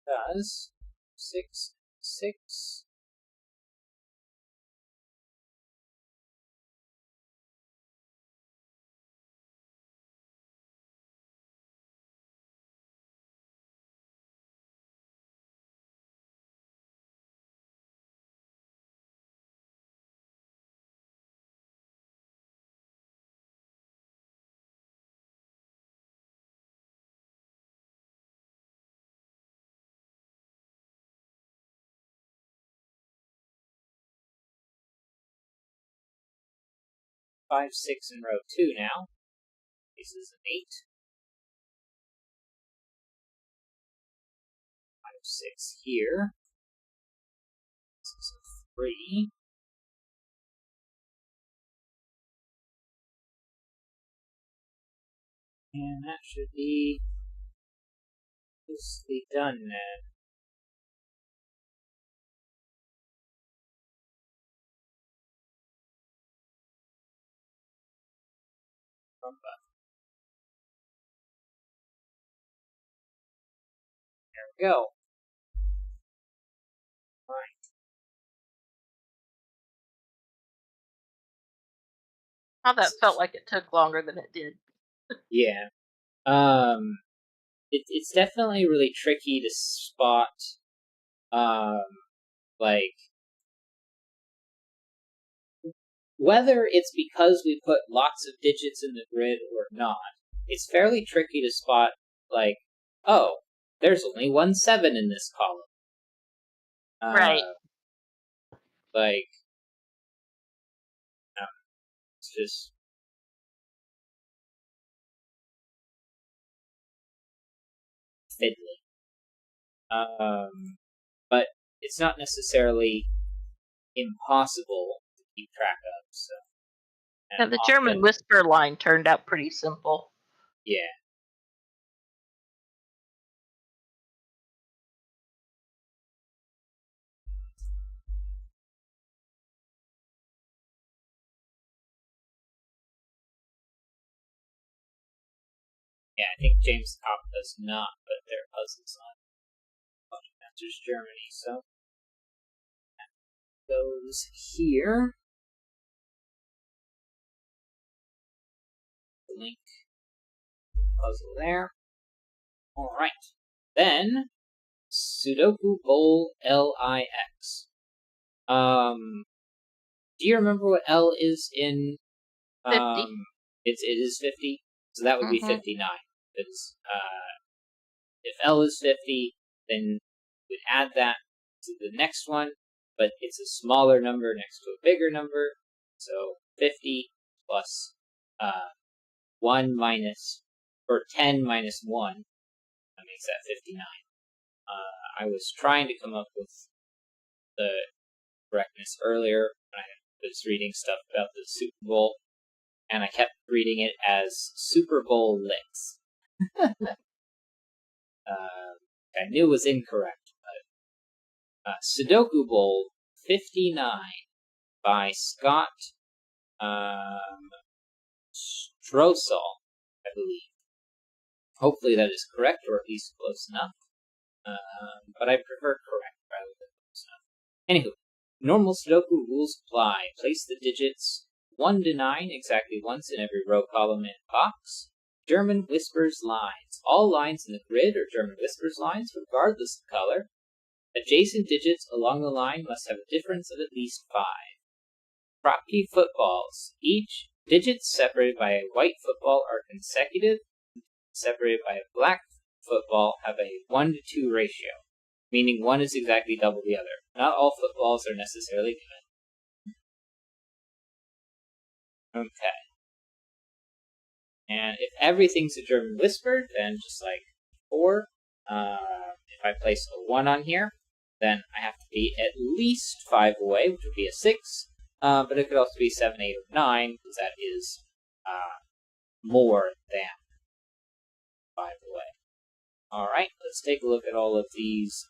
Does 6, 6. Five, 6 in row 2 now. This is an 8. 5, 6 here. This is a 3. And that should be mostly done then. There we go. Right. Oh, that felt like it took longer than it did. Yeah. It's definitely really tricky to spot, like, whether it's because we put lots of digits in the grid or not. It's fairly tricky to spot, like, oh, there's only 1 7 in this column. Right. Like, it's just fiddly. But it's not necessarily impossible to keep track of. So, And the German whisper line turned out pretty simple. Yeah. Yeah, I think James Cobb does not put their puzzles on Budget Masters Germany, so that goes here. Link puzzle there. Alright. Then Sudoku Bowl LIX. Do you remember what L is in 50. It is 50, so that would be 59. Because if L is 50, then we'd add that to the next one, but it's a smaller number next to a bigger number, so 50 plus 1 minus, or 10 minus 1, that makes that 59. I was trying to come up with the correctness earlier when I was reading stuff about the Super Bowl, and I kept reading it as Super Bowl Licks. I knew it was incorrect, but Sudoku Bowl 59 by Scott Strosahl, I believe. Hopefully that is correct, or at least close enough. But I prefer correct rather than close enough. Anywho, normal Sudoku rules apply. Place the digits 1 to 9 exactly once in every row, column, and box. German Whispers lines. All lines in the grid are German Whispers lines, regardless of color. Adjacent digits along the line must have a difference of at least 5. Kropke footballs. Each digits separated by a white football are consecutive. Separated by a black football have a 1 to 2 ratio, meaning one is exactly double the other. Not all footballs are necessarily given. Okay. And if everything's a German whisper, then just like 4, if I place a 1 on here, then I have to be at least 5 away, which would be a 6. But it could also be 7, 8, or 9, because that is more than 5 away. Alright, let's take a look at all of these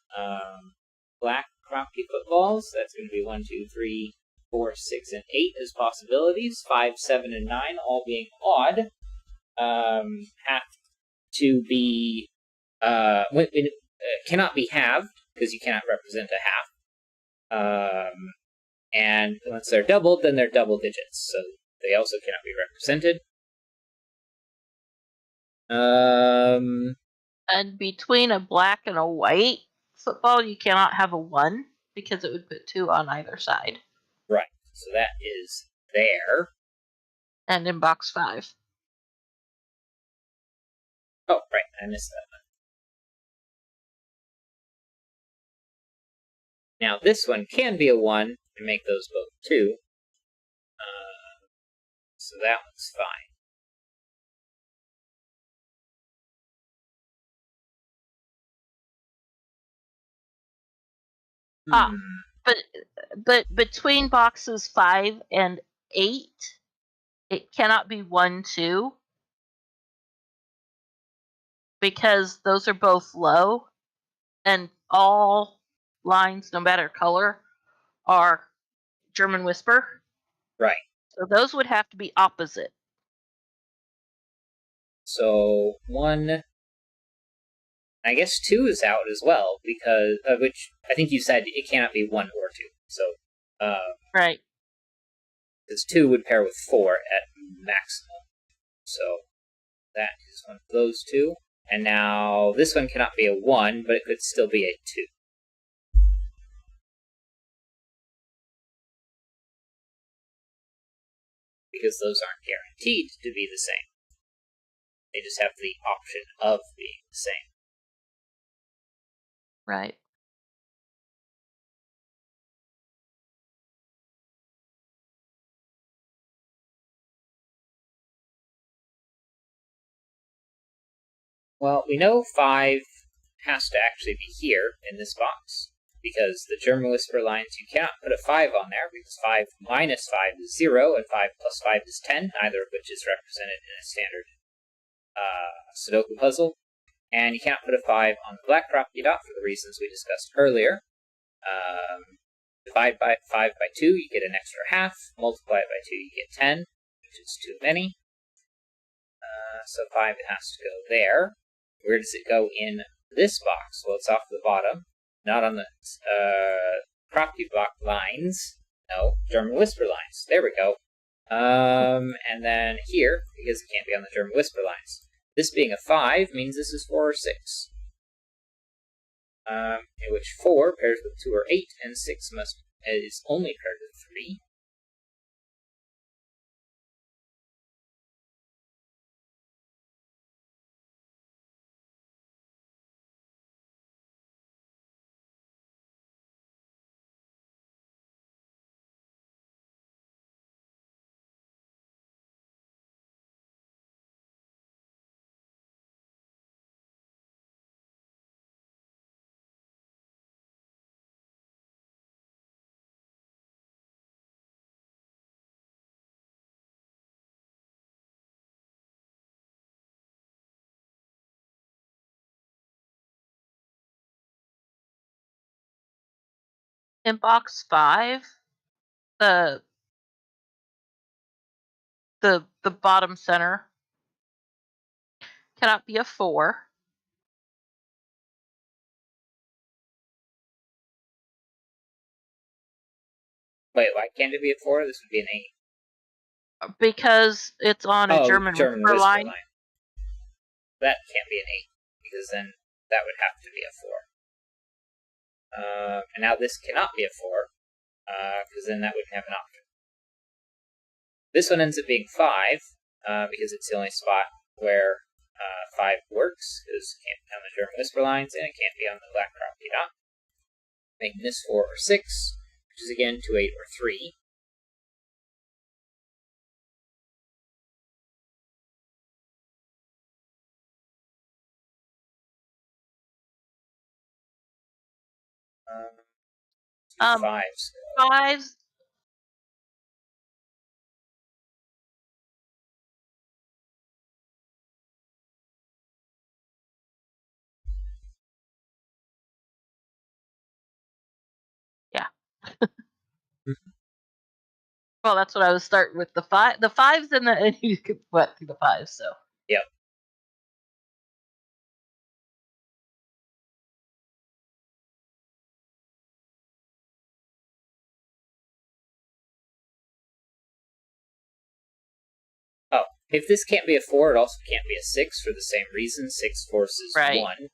black Kropke footballs. That's going to be 1, 2, 3, 4, 6, and 8 as possibilities. 5, 7, and 9 all being odd. Have to be cannot be halved because you cannot represent a half. And once they're doubled, then they're double digits, so they also cannot be represented. And between a black and a white football, you cannot have a 1 because it would put 2 on either side. Right. So that is there. And in box 5. Oh, right. I missed that one. Now, this one can be a 1 and make those both 2. So that one's fine. But between boxes 5 and 8, it cannot be 1, 2. Because those are both low, and all lines, no matter color, are German Whisper. Right. So those would have to be opposite. So 1, I guess 2 is out as well, because, which I think you said it cannot be 1 or 2. So, right. Because 2 would pair with 4 at maximum. So that is one of those 2. And now this one cannot be a 1, but it could still be a 2. Because those aren't guaranteed to be the same. They just have the option of being the same. Right. Well, we know 5 has to actually be here in this box, because the German Whisper lines, you cannot put a 5 on there, because 5 minus 5 is 0, and 5 plus 5 is 10, neither of which is represented in a standard Sudoku puzzle. And you cannot put a 5 on the black Kropke dot for the reasons we discussed earlier. Divide by 5 by 2, you get an extra half. Multiply it by 2, you get 10, which is too many. So 5 has to go there. Where does it go in this box? Well, it's off the bottom, not on the Kropke block lines. No, German Whisper lines. There we go. And then here, because it can't be on the German Whisper lines. This being a 5 means this is 4 or 6. In which 4 pairs with 2 or 8, and 6 is only paired with 3. In box 5, the bottom center cannot be a 4. Wait, why can't it be a 4? This would be an 8. Because it's on a German Whisper line. That can't be an 8, because then that would have to be a 4. And now this cannot be a 4, because then that wouldn't have an option. This one ends up being 5, because it's the only spot where 5 works, because it can't be on the German whisper lines, and it can't be on the black property dot. Making this 4 or 6, which is again 2, 8, or 3. Fives. Fives. Yeah. Well, that's what I was starting with, the fives and you could put through the fives, so. Yep. Oh, if this can't be a 4, it also can't be a 6 for the same reason. 6 forces 1. So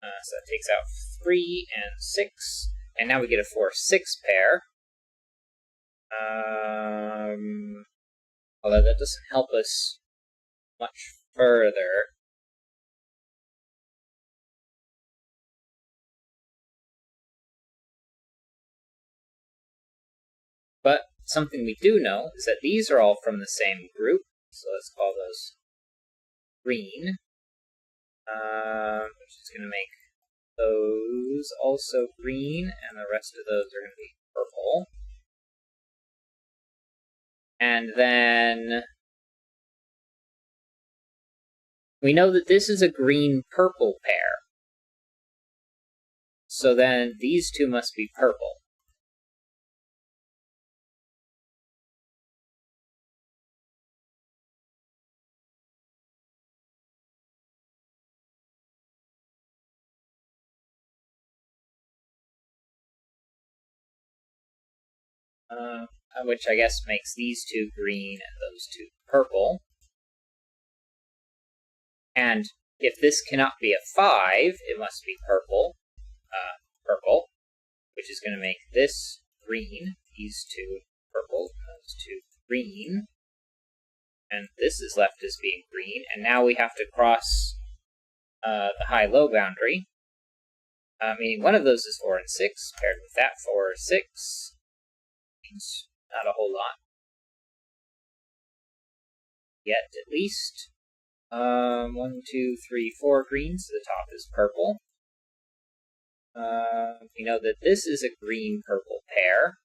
that takes out 3 and 6. And now we get a 4-6 pair. Although that doesn't help us much further. But something we do know is that these are all from the same group. So let's call those green. Which is going to make those also green, and the rest of those are going to be purple. And then we know that this is a green-purple pair. So then these two must be purple. Which I guess makes these two green and those two purple. And if this cannot be a 5, it must be purple. Purple, which is going to make this green, these two purple, those two green. And this is left as being green. And now we have to cross the high-low boundary. Meaning one of those is 4 and 6, paired with that 4 or 6. Means not a whole lot. Yet, at least. 1, 2, 3, 4 greens. The top is purple. We know that this is a green-purple pair.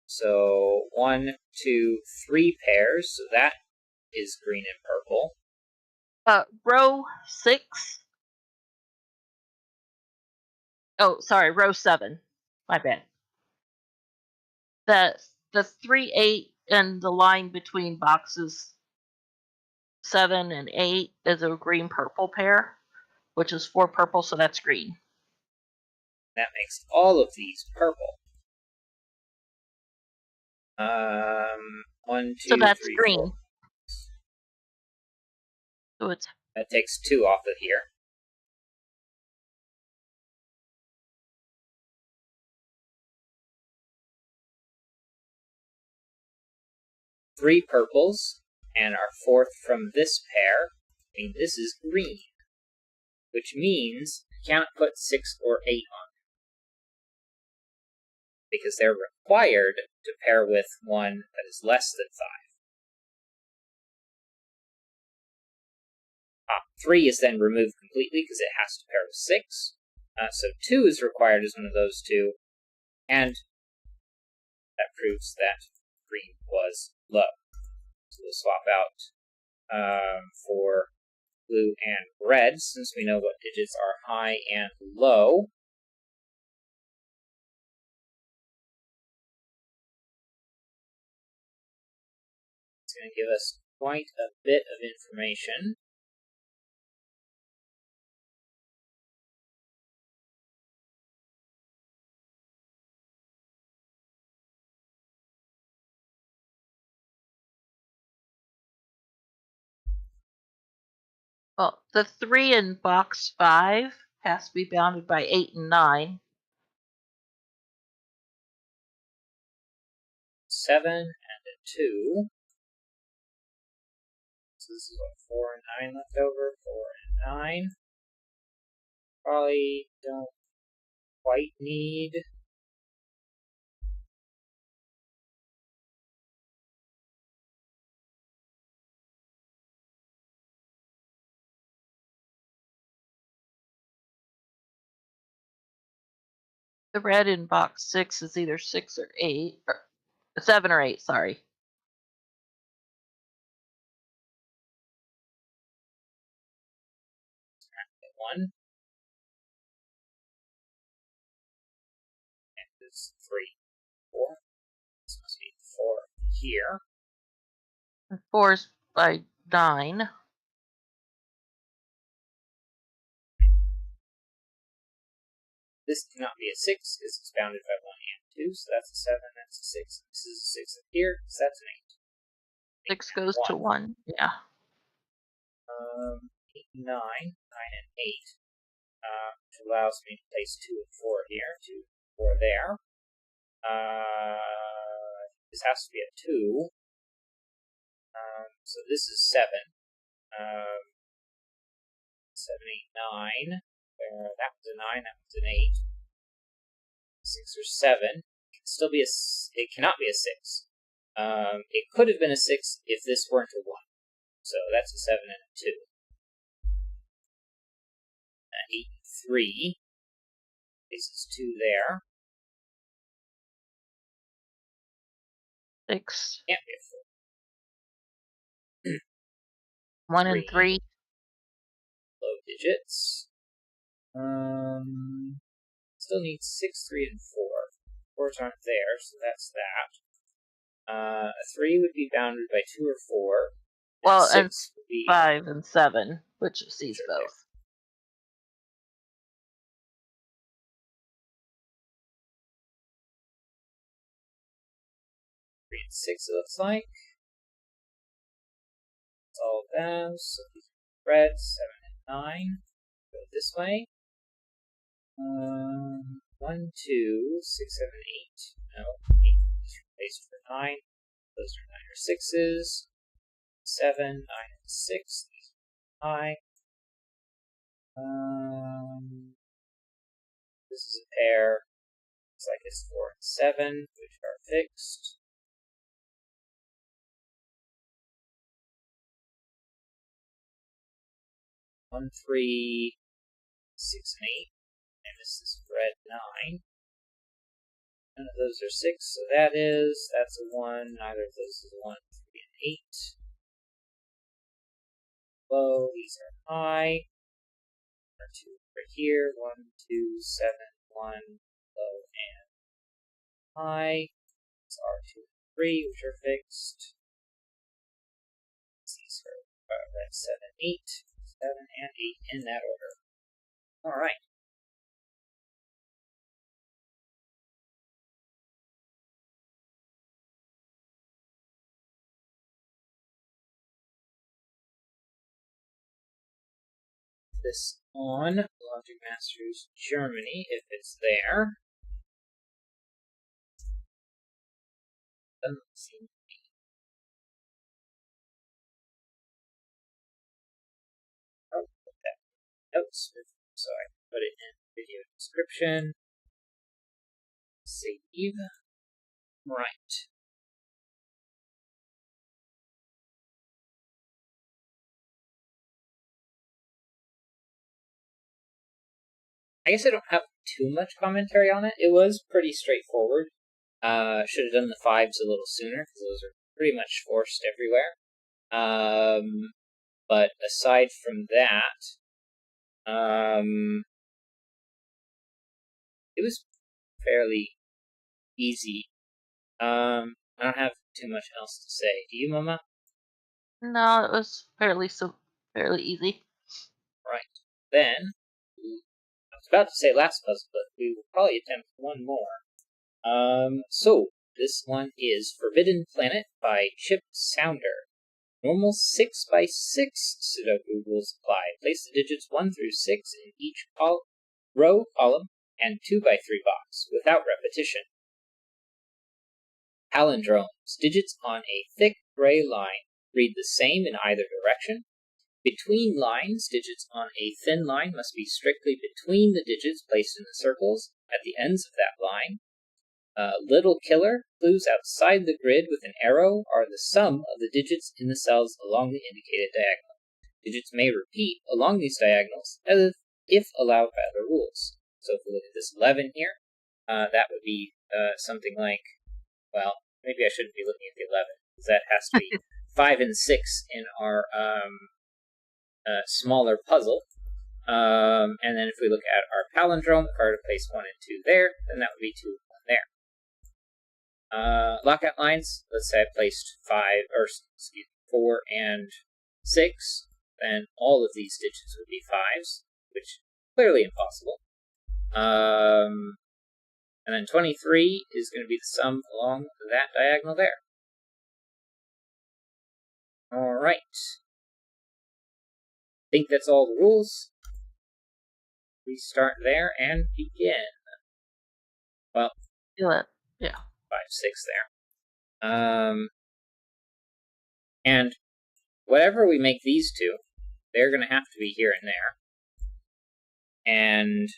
So 1, 2, 3 pairs. So that is green and purple. Row 6. Oh, sorry, row 7. My bad. The 3, 8, and the line between boxes 7 and 8 is a green-purple pair, which is 4 purple, so that's green. That makes all of these purple. 1, 2, so that's 3, green. 4. So it's That takes 2 off of here. Three purples, and our fourth from this pair. I mean, this is green, which means you cannot put 6 or 8 on it, because they're required to pair with one that is less than 5. 3 is then removed completely because it has to pair with 6. So 2 is required as one of those two, and that proves that green was low. So we'll swap out for blue and red, since we know what digits are high and low. It's going to give us quite a bit of information. well, the 3 in box 5 has to be bounded by 8 and 9. 7 and a 2. So this is what, 4 and 9 left over? 4 and 9. Probably don't quite need. The red in box 6 is either 6 or 8, or 7 or 8, sorry. One. And this 3, 4. This must be 4 here. And 4 is by 9. This cannot be a 6 because it's bounded by 1 and 2, so that's a 7, that's a 6. This is a 6 up here, so that's an 8. 6 goes to 1, yeah. 8, 9, 9 and 8, which allows me to place 2 and 4 here, 2 and 4 there. This has to be a 2. So this is 7. 7, 8, 9. That was a 9, that was an 8. 6 or 7. It can still be it cannot be a 6. It could have been a 6 if this weren't a 1. So that's a 7 and a 2. 8 and 3. This is 2 there. 6. Can't be a 4. 1 and 3. Low digits. Still needs 6, 3, and 4. 4s aren't there, so that's that. A 3 would be bounded by 2 or 4. Well, 6 and would be 5 and 7, which sees both. 3 and 6, it looks like. That's all of them. So these are red, 7 and 9. Go this way. 1, 2, 6, 7, 8. No, 8 is replaced for 9. Those are 9 or 6s. 7, 9, and 6. These are high. This is a pair. Looks like it's 4 and 7, which are fixed. One, 3, 6, and 8. And this is red 9. None of those are 6, so that's a 1. Neither of those is a 1, 3, and 8. Low, these are high. 1 or 2 right here. 1, 2, 7, 1, low, and high. These are 2 and 3, which are fixed. These are red 7, 8. 7 and 8 in that order. Alright. This on Logic Masters Germany, if it's there. Doesn't seem to be. Oh, put that notes, so I can put it in video description. Save. Right. I guess I don't have too much commentary on it. It was pretty straightforward. Should have done the 5s a little sooner, because those are pretty much forced everywhere. But aside from that, it was fairly easy. I don't have too much else to say. Do you, Mama? No, it was fairly easy. Right. Then, I was about to say last puzzle, but we will probably attempt one more. So, this one is Forbidden Planet by Chip Sounder. Normal 6x6 Sudoku rules apply. Place the digits 1 through 6 in each row, column, and 2x3 box, without repetition. Palindromes. Digits on a thick gray line read the same in either direction. Between lines, digits on a thin line must be strictly between the digits placed in the circles at the ends of that line. Little killer. Clues outside the grid with an arrow are the sum of the digits in the cells along the indicated diagonal. Digits may repeat along these diagonals if allowed by other rules. So if we look at this 11 here, that would be something like, well, maybe I shouldn't be looking at the 11, because that has to be 5 and 6 in our smaller puzzle. And then if we look at our palindrome, if I were to place 1 and 2 there, then that would be 2 and 1 there. Lockout lines, let's say I placed 4 and 6, then all of these digits would be 5s, which is clearly impossible. And then 23 is going to be the sum along that diagonal there. Alright. I think that's all the rules. We start there and begin. Well, Do it. Yeah. 5, 6 there. And whatever we make these two, they're going to have to be here and there. And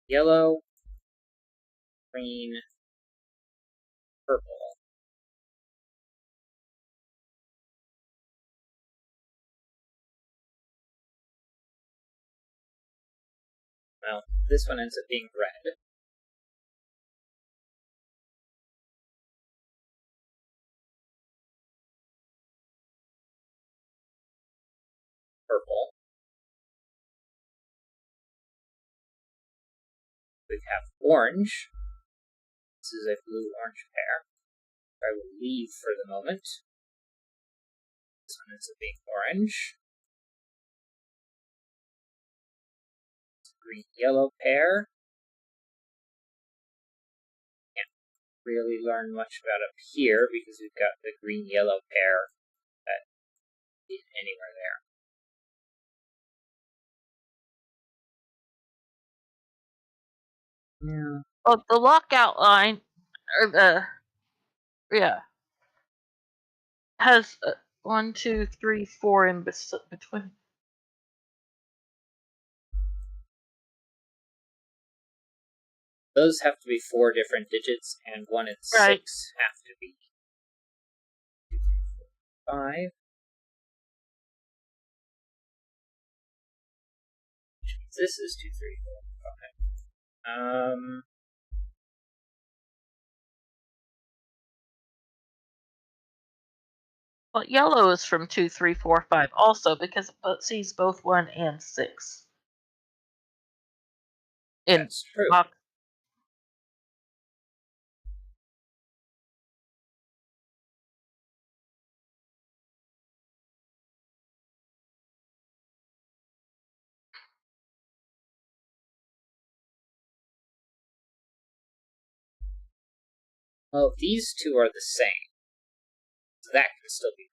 yellow, green, purple. Well, this one ends up being red. Purple. We have orange. This is a blue-orange pair. I will leave for the moment. This one ends up being orange. Green-yellow pair. Can't really learn much about up here because we've got the green-yellow pair that is anywhere there. Yeah. Well, the lockout line, or has 1, 2, 3, 4 in between. Those have to be 4 different digits, and 1 and 6 Right. have to be 2, 3, 4, 5. Which means this is 2, 3, 4, 5. Well, yellow is from 2, 3, 4, 5 also because it sees both 1 and 6. That's true. Well, these two are the same, so that can still be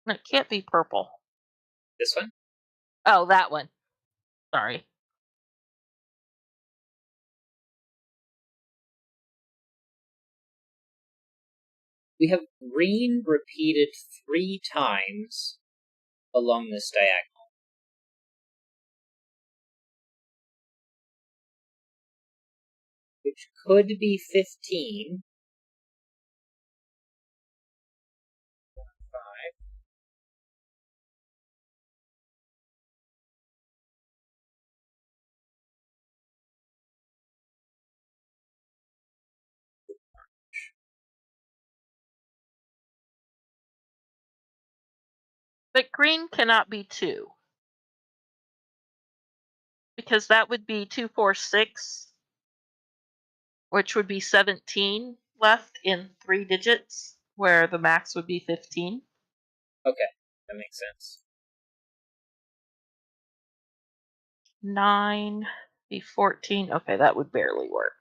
purple. It can't be purple. This one? Oh, that one. Sorry. We have green repeated 3 times along this diagonal. Which could be 15. 1, 5. But green cannot be 2. Because that would be 2, 4, 6, which would be 17 left in 3 digits, where the max would be 15. Okay, that makes sense. 9 be 14. Okay, that would barely work.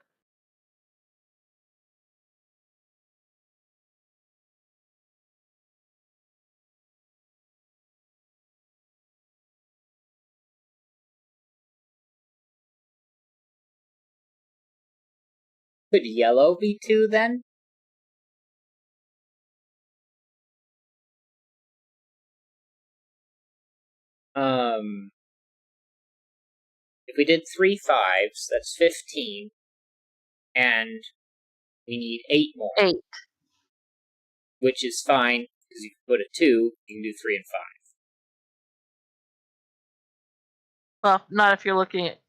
Could yellow be 2 then? If we did 3 5s, that's 15, and we need 8 more. 8. Which is fine, because you can put a 2, you can do 3 and 5. Well, not if you're looking at.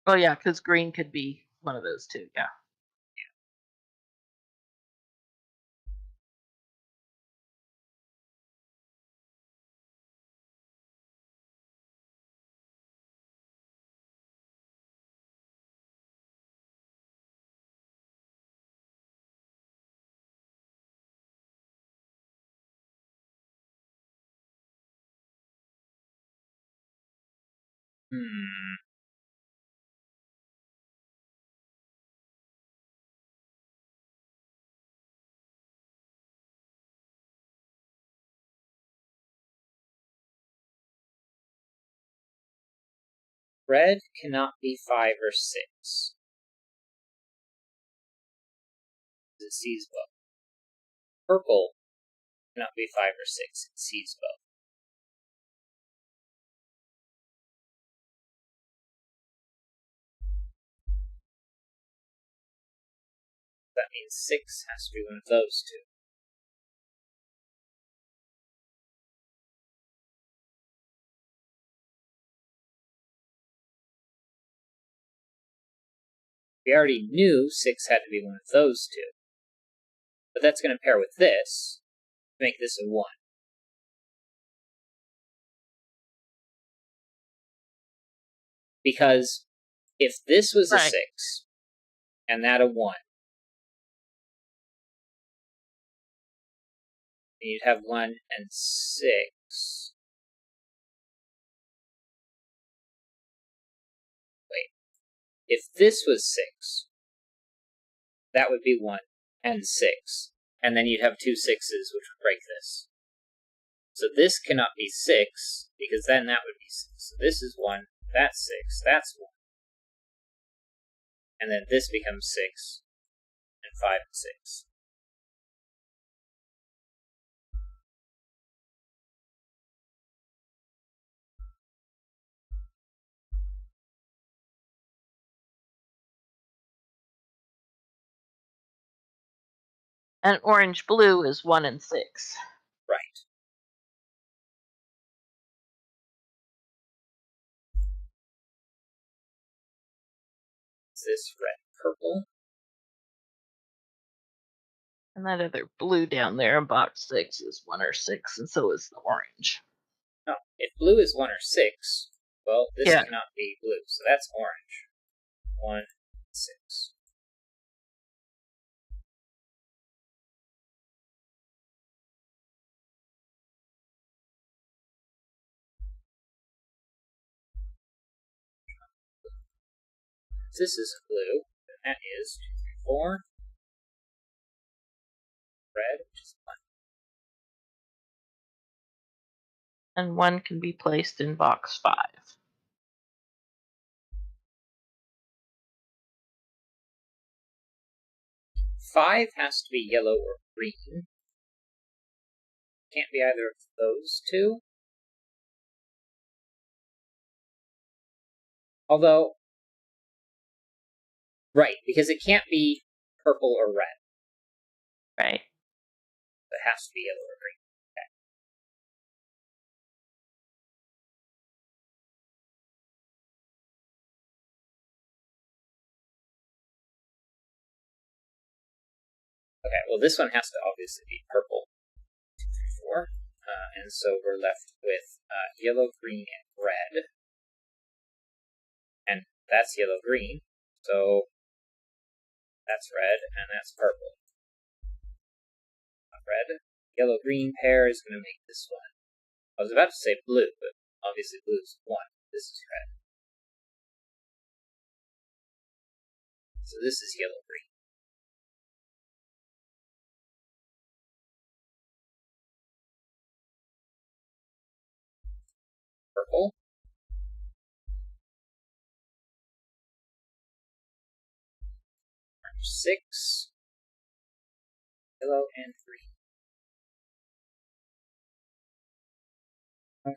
Oh yeah, because green could be one of those two. Yeah. Red cannot be 5 or 6. It sees both. Purple cannot be 5 or 6. It sees both. That means 6 has to be one of those two. We already knew 6 had to be one of those two. But that's going to pair with this to make this a 1. Because if this was a 6 and that a 1, then you'd have 1 and 6. Wait. If this was 6, that would be 1 and 6. And then you'd have 2 6s, which would break this. So this cannot be 6, because then that would be 6. So this is 1, that's 6, that's 1. And then this becomes 6, and 5 and 6. And orange blue is 1 and 6. Right. Is this red purple? And that other blue down there in box 6 is 1 or 6, and so is the orange. No. If blue is 1 or 6, well, this cannot be blue, so that's orange. 1, 6. This is blue, and that is 2, 3, 4. Red, which is 1. And 1 can be placed in box 5. 5 has to be yellow or green. Can't be either of those two. Although, right, because it can't be purple or red. Right. It has to be yellow or green. Okay, well, this one has to obviously be purple. 2, 3, 4. And so we're left with yellow, green, and red. And that's yellow-green. So that's red, and that's purple. Red. Yellow-green pair is going to make this one. I was about to say blue, but obviously blue is 1. This is red. So this is yellow-green. Purple. 6, yellow, and green. Okay.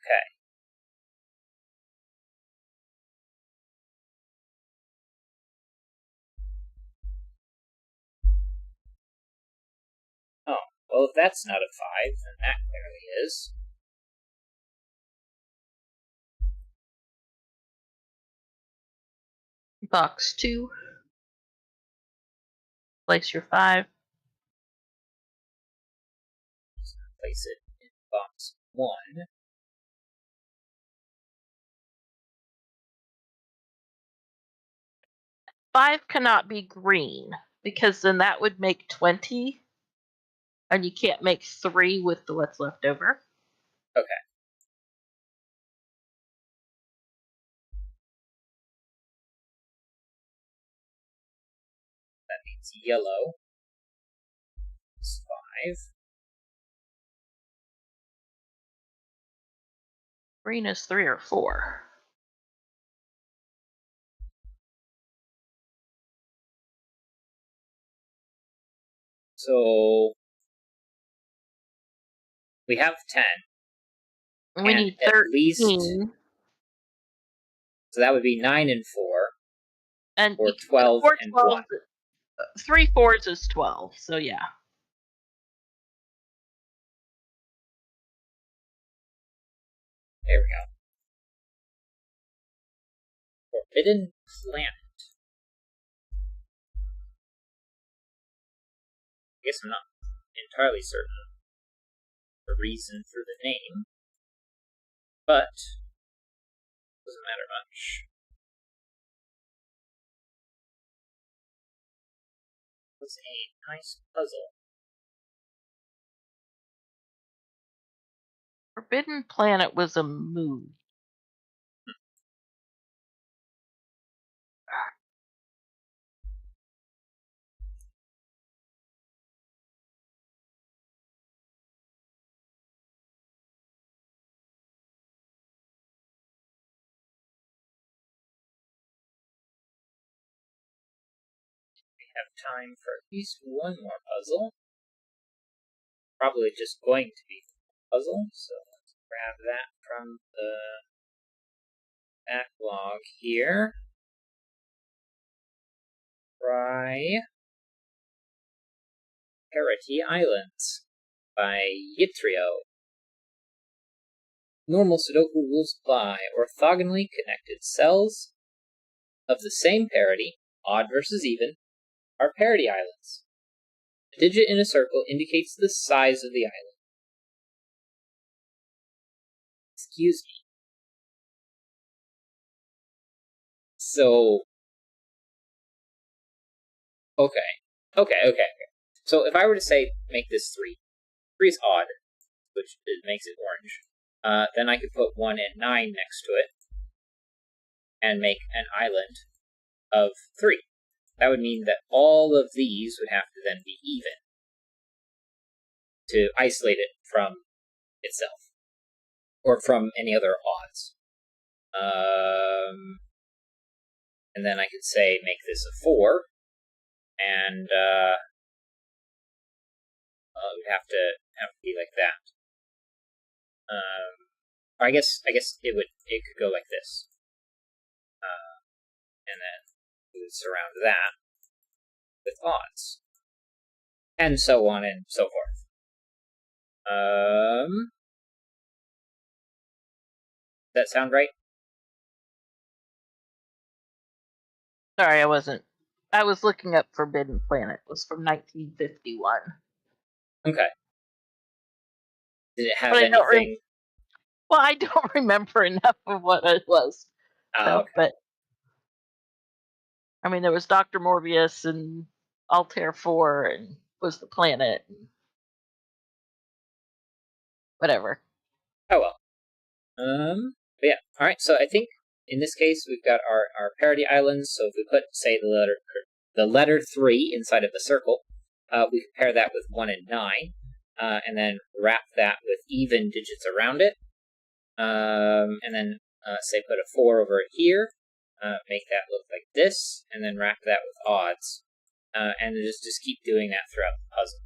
Oh, well, if that's not a 5, then that clearly is. Box 2. Place your 5. Place it in box 1. 5 cannot be green, because then that would make 20. And you can't make 3 with what's left over. Okay. That means yellow is 5. Green is 3 or 4. So we have 10. We and need at 13. least, so that would be 9 and 4, And or 12 and 1. 3 4s is 12, so yeah. There we go. Forbidden Planet. I guess I'm not entirely certain the reason for the name, but doesn't matter much. It was a nice puzzle. Forbidden Planet was a movie. We have time for at least one more puzzle. Probably just going to be a puzzle, so let's grab that from the backlog here. Try Parity Islands by Yitrio. Normal Sudoku rules apply. Orthogonally connected cells of the same parity, odd versus even, are parity islands. A digit in a circle indicates the size of the island. Excuse me. So, okay. So if I were to say, make this 3. 3 is odd, which makes it orange. Then I could put 1 and 9 next to it, and make an island of 3. That would mean that all of these would have to then be even to isolate it from itself, or from any other odds. And then I could say make this a 4, and it would have to be like that. I guess it could go like this, and then we would surround that with odds, and so on and so forth. Does that sound right? Sorry, I wasn't. I was looking up Forbidden Planet. It was from 1951. Okay. Did it have But anything? Well, I don't remember enough of what it was. So, Okay. But I mean, there was Dr. Morbius and Altair 4 and was the planet and whatever. Oh well. But yeah. All right. So I think in this case we've got our parity islands. So if we put, say, the letter 3 inside of the circle, we can pair that with 1 and 9, and then wrap that with even digits around it, and then say put a 4 over here, make that look like this, and then wrap that with odds, and just keep doing that throughout the puzzle.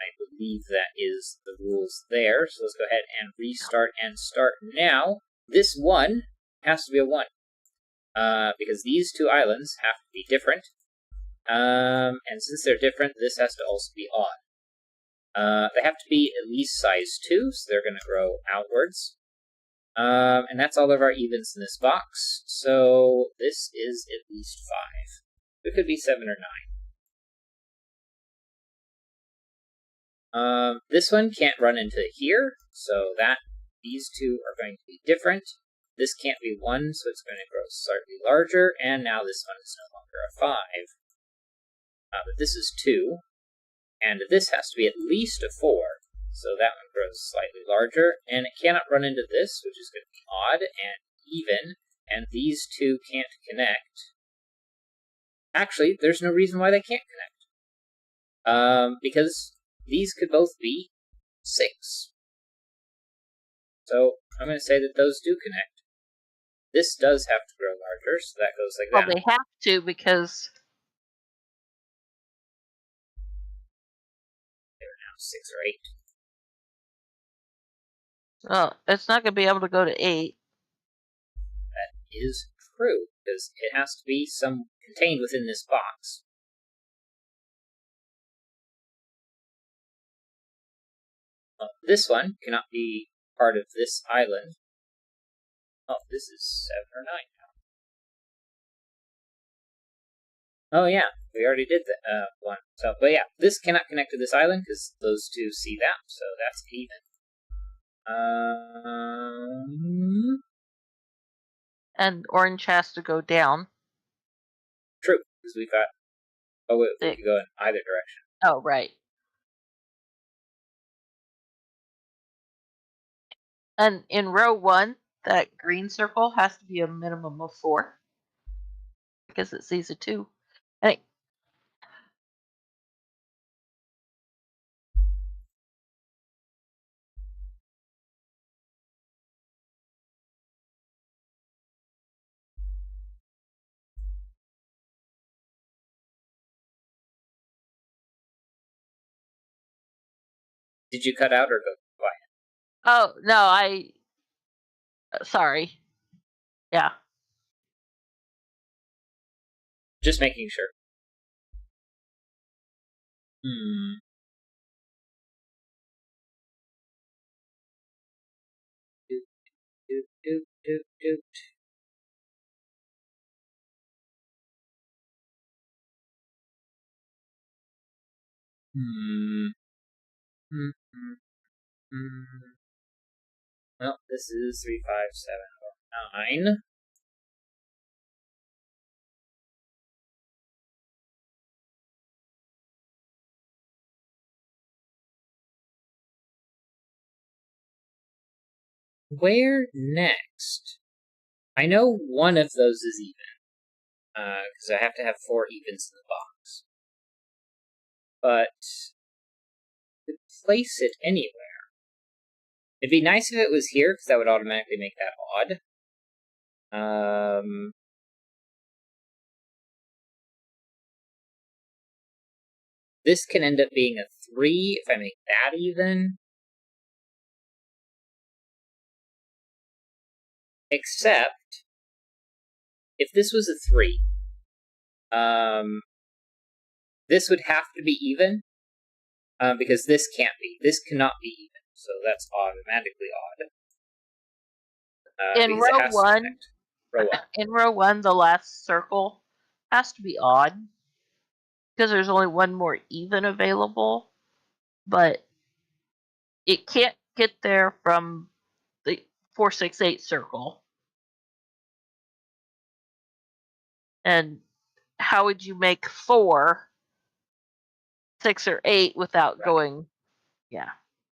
I believe that is the rules there. So let's go ahead and restart and start now. This one has to be a 1. Because these 2 islands have to be different. And since they're different, this has to also be odd. They have to be at least size 2, so they're going to grow outwards. And that's all of our evens in this box. So this is at least 5. It could be 7 or 9. This one can't run into here, so these 2 are going to be different. This can't be 1, so it's going to grow slightly larger, and now this one is no longer a 5. But this is 2, and this has to be at least a 4, so that one grows slightly larger, and it cannot run into this, which is going to be odd and even, and these 2 can't connect. Actually, there's no reason why they can't connect. Because these could both be 6. So I'm going to say that those do connect. This does have to grow larger, so that goes like that. Well, they have to because they're now 6 or 8. Well, it's not going to be able to go to 8. That is true, because it has to be contained within this box. Well, this one cannot be part of this island. Oh, this is 7 or 9 now. Oh yeah, we already did that one. So, but yeah, this cannot connect to this island because those 2 see that, so that's even. And orange has to go down. True, because we've got. Oh wait, we could go in either direction. Oh right. And in row 1, that green circle has to be a minimum of 4 because it sees a 2. And Did you cut out or go quiet? oh no, sorry. Yeah. Just making sure. Hmm. Doot, doot, doot, doot, doot. Well, this is 3, 5, 7, 9. Where next? I know one of those is even, because I have to have 4 evens in the box. But to place it anywhere. It'd be nice if it was here, because that would automatically make that odd. This can end up being a 3 if I make that even. Except, if this was a 3, this would have to be even, because this can't be. This cannot be even, so that's automatically odd. In row 1, in row 1, the last circle has to be odd because there's only one more even available, but it can't get there from the 4, 6, 8 circle. And how would you make 4, 6, or 8 without going? Yeah.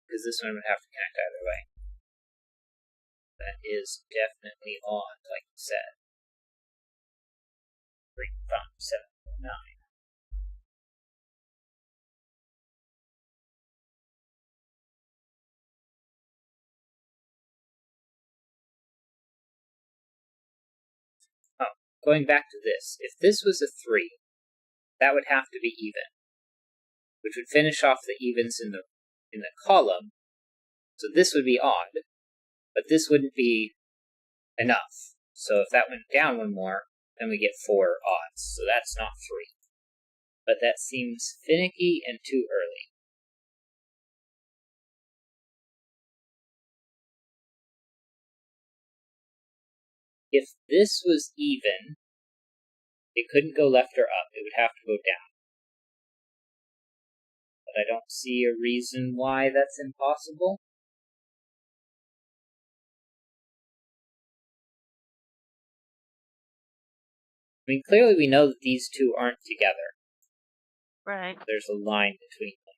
Because this one would have to connect either way. That is definitely odd, like you said. 3, 5, 7, 9. Oh, going back to this. If this was a 3, that would have to be even, which would finish off the evens in the column. So this would be odd, but this wouldn't be enough. So if that went down one more, then we get 4 odds. So that's not 3. But that seems finicky and too early. If this was even, it couldn't go left or up. It would have to go down. But I don't see a reason why that's impossible. I mean, clearly we know that these two aren't together. Right. There's a line between them.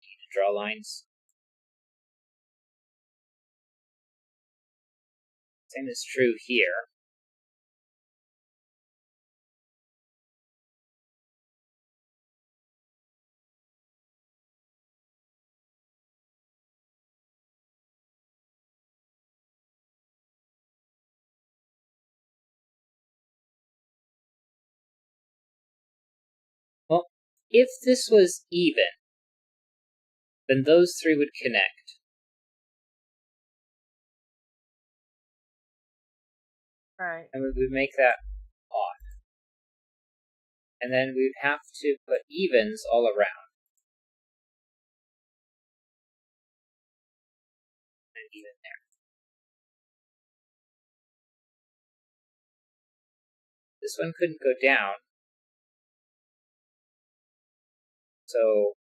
You need to draw lines. Same is true here. Well, if this was even, then those 3 would connect. Right. And we would make that odd. And then we would have to put evens all around. And even there. This one couldn't go down. So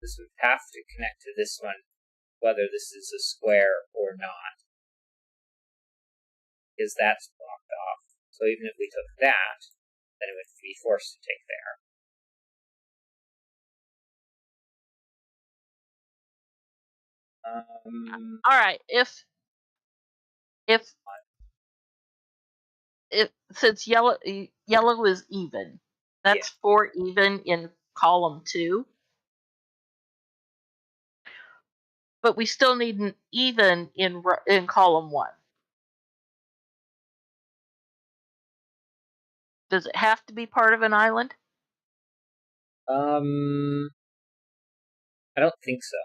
this would have to connect to this one, whether this is a square or not. Because that's blocked off. So even if we took that, then it would be forced to take there. All right. If since yellow is even, that's 4 even in column 2. But we still need an even in column 1. Does it have to be part of an island? I don't think so.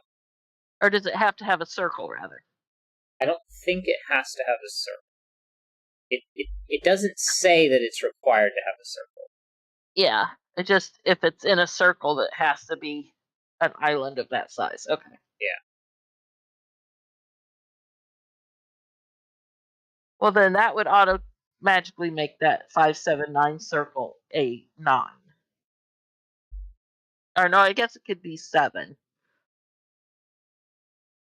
Or does it have to have a circle, rather? I don't think it has to have a circle. It doesn't say that it's required to have a circle. Yeah. It just, if it's in a circle, that has to be an island of that size. Okay. Yeah. Well, then that would magically make that 579 circle a 9. Or no, I guess it could be 7.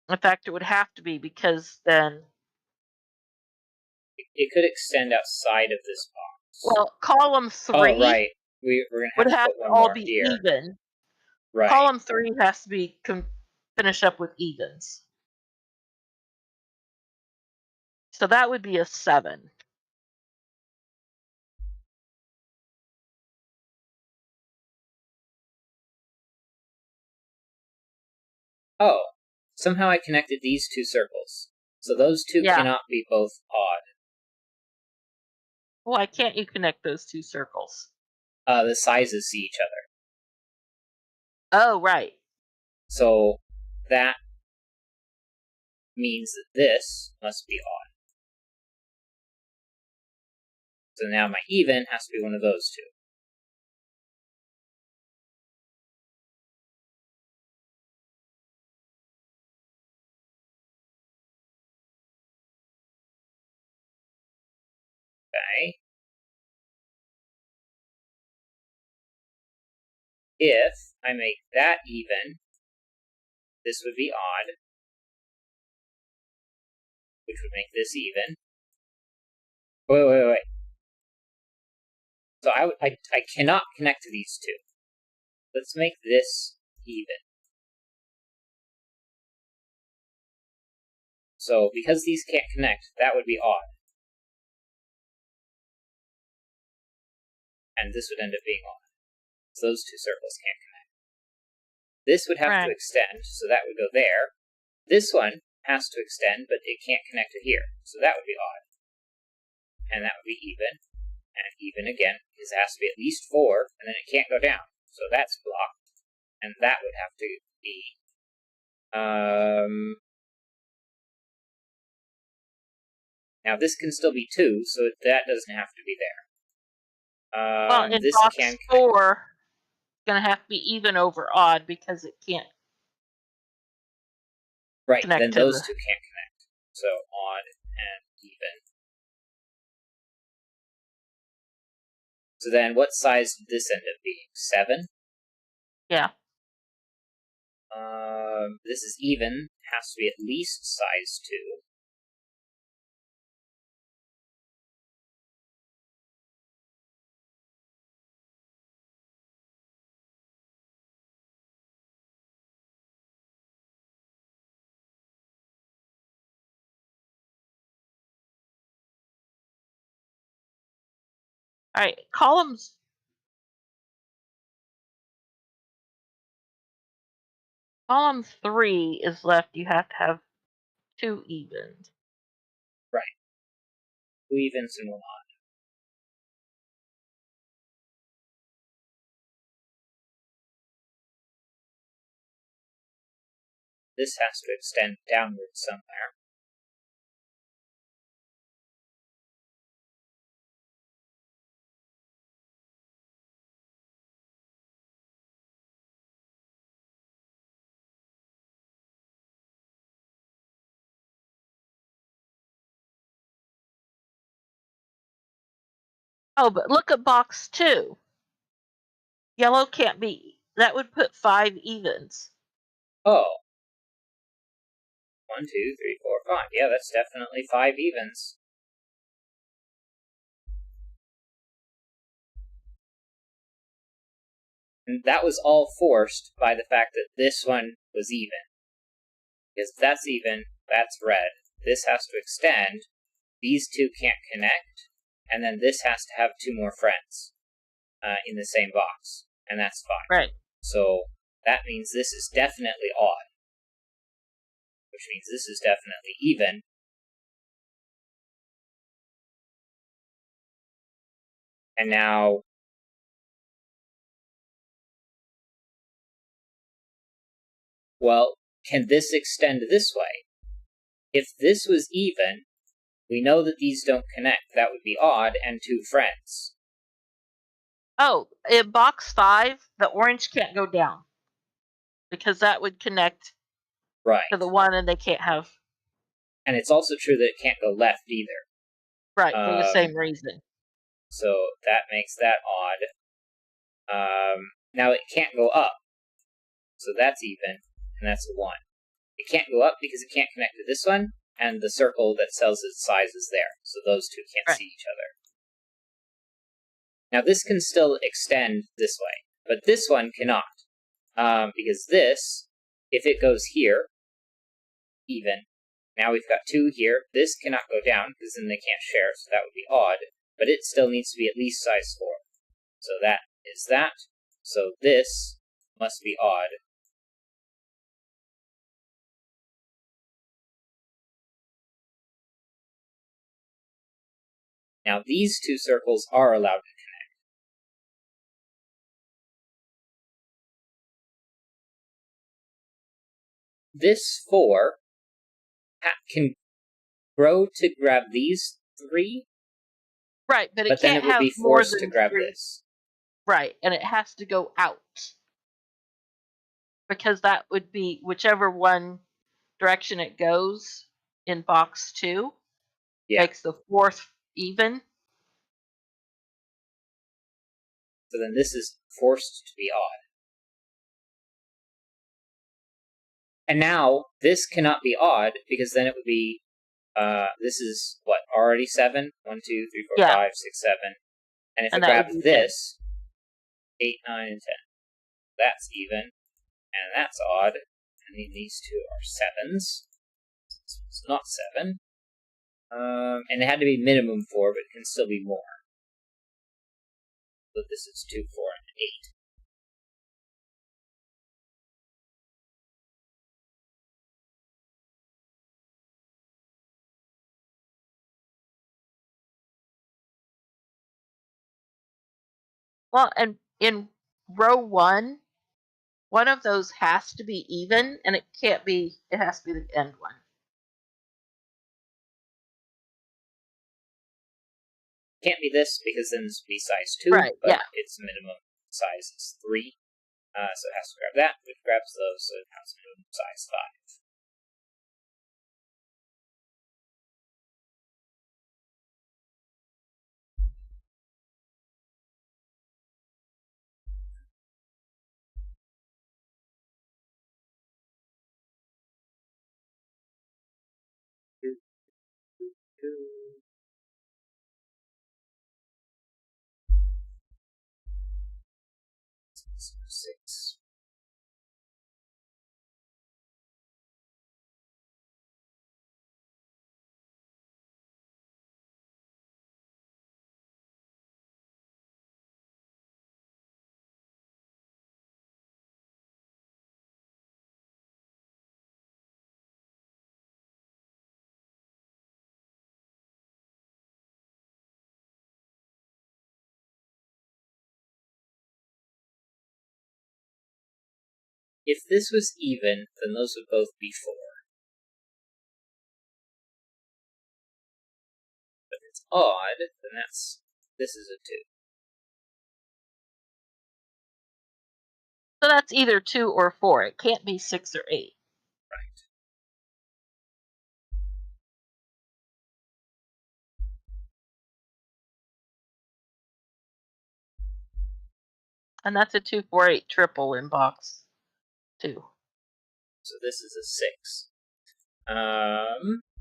In fact, it would have to be, because then, It could extend outside of this box. well, column 3 Oh, right. We're going to would have to have put to one all more be here. even. Right. Column 3 has to be finish up with evens. So that would be a 7. Oh, somehow I connected these 2 circles. So those 2 Yeah. cannot be both odd. Why can't you connect those 2 circles? The sizes see each other. Oh, right. So that means that this must be odd. So now my even has to be one of those 2. Okay. If I make that even, this would be odd, which would make this even. Wait. So I cannot connect to these 2. Let's make this even. So because these can't connect, that would be odd. And this would end up being odd. So those 2 circles can't connect. This would have to extend, so that would go there. This one has to extend, but it can't connect to here. So that would be odd. And that would be even. And even again, because it has to be at least 4, and then it can't go down. So that's blocked. And that would have to be... Now this can still be 2, so that doesn't have to be there. Well, in this box can 4, it's going to have to be even over odd because it can't connect then to those two can't connect. So odd and even. So then what size did this end up being? 7? Yeah. This is even. Has to be at least size 2. All right, column 3 is left. You have to have 2 evens. Right. 2 evens and 1 odd. This has to extend downward somewhere. Oh, but look at box 2. Yellow can't be. That would put 5 evens. Oh. 1, 2, 3, 4, 5. Yeah, that's definitely 5 evens. And that was all forced by the fact that this one was even. Because if that's even, that's red. This has to extend. These two can't connect. And then this has to have 2 more friends in the same box. And that's 5. Right. So that means this is definitely odd. Which means this is definitely even. And now... Well, can this extend this way? If this was even, we know that these don't connect. That would be odd and 2 friends. Oh, in box 5, the orange can't go down. Because that would connect to the one and they can't have. And it's also true that it can't go left either. Right, for the same reason. So that makes that odd. Now it can't go up. So that's even, and that's a 1. It can't go up because it can't connect to this one, and the circle that tells its size is there. So those two can't see each other. Now this can still extend this way, but this one cannot. Because this, if it goes here, even, now we've got 2 here. This cannot go down because then they can't share, so that would be odd. But it still needs to be at least size 4. So that is that. So this must be odd. Now these 2 circles are allowed to connect. This 4 can grow to grab these 3. Right, but it then can't it would have be more forced than to grab 3. this. Right, and it has to go out. Because that would be whichever one direction it goes in box 2 makes the 4th even. So then this is forced to be odd. And now this cannot be odd because then it would be, this is what, already 7? 1, 2, 3, 4, 5, 6, 7. And if I grab this, 8, 9, and 10. That's even. And that's odd. And then these 2 are 7s. So it's not 7. And it had to be minimum 4, but it can still be more. So this is 2, 4, and 8. Well, and in row one of those has to be even, and it can't be. It has to be the end one. Can't be this because then this would be size 2, Right, but yeah. its minimum size is 3. So it has to grab that, which grabs those, so it has minimum size 5. Six. If this was even, then those would both be 4. But if it's odd, then this is a 2. So that's either 2 or 4. It can't be 6 or 8. Right. And that's a 2, 4, 8 triple in box 2. So this is a 6.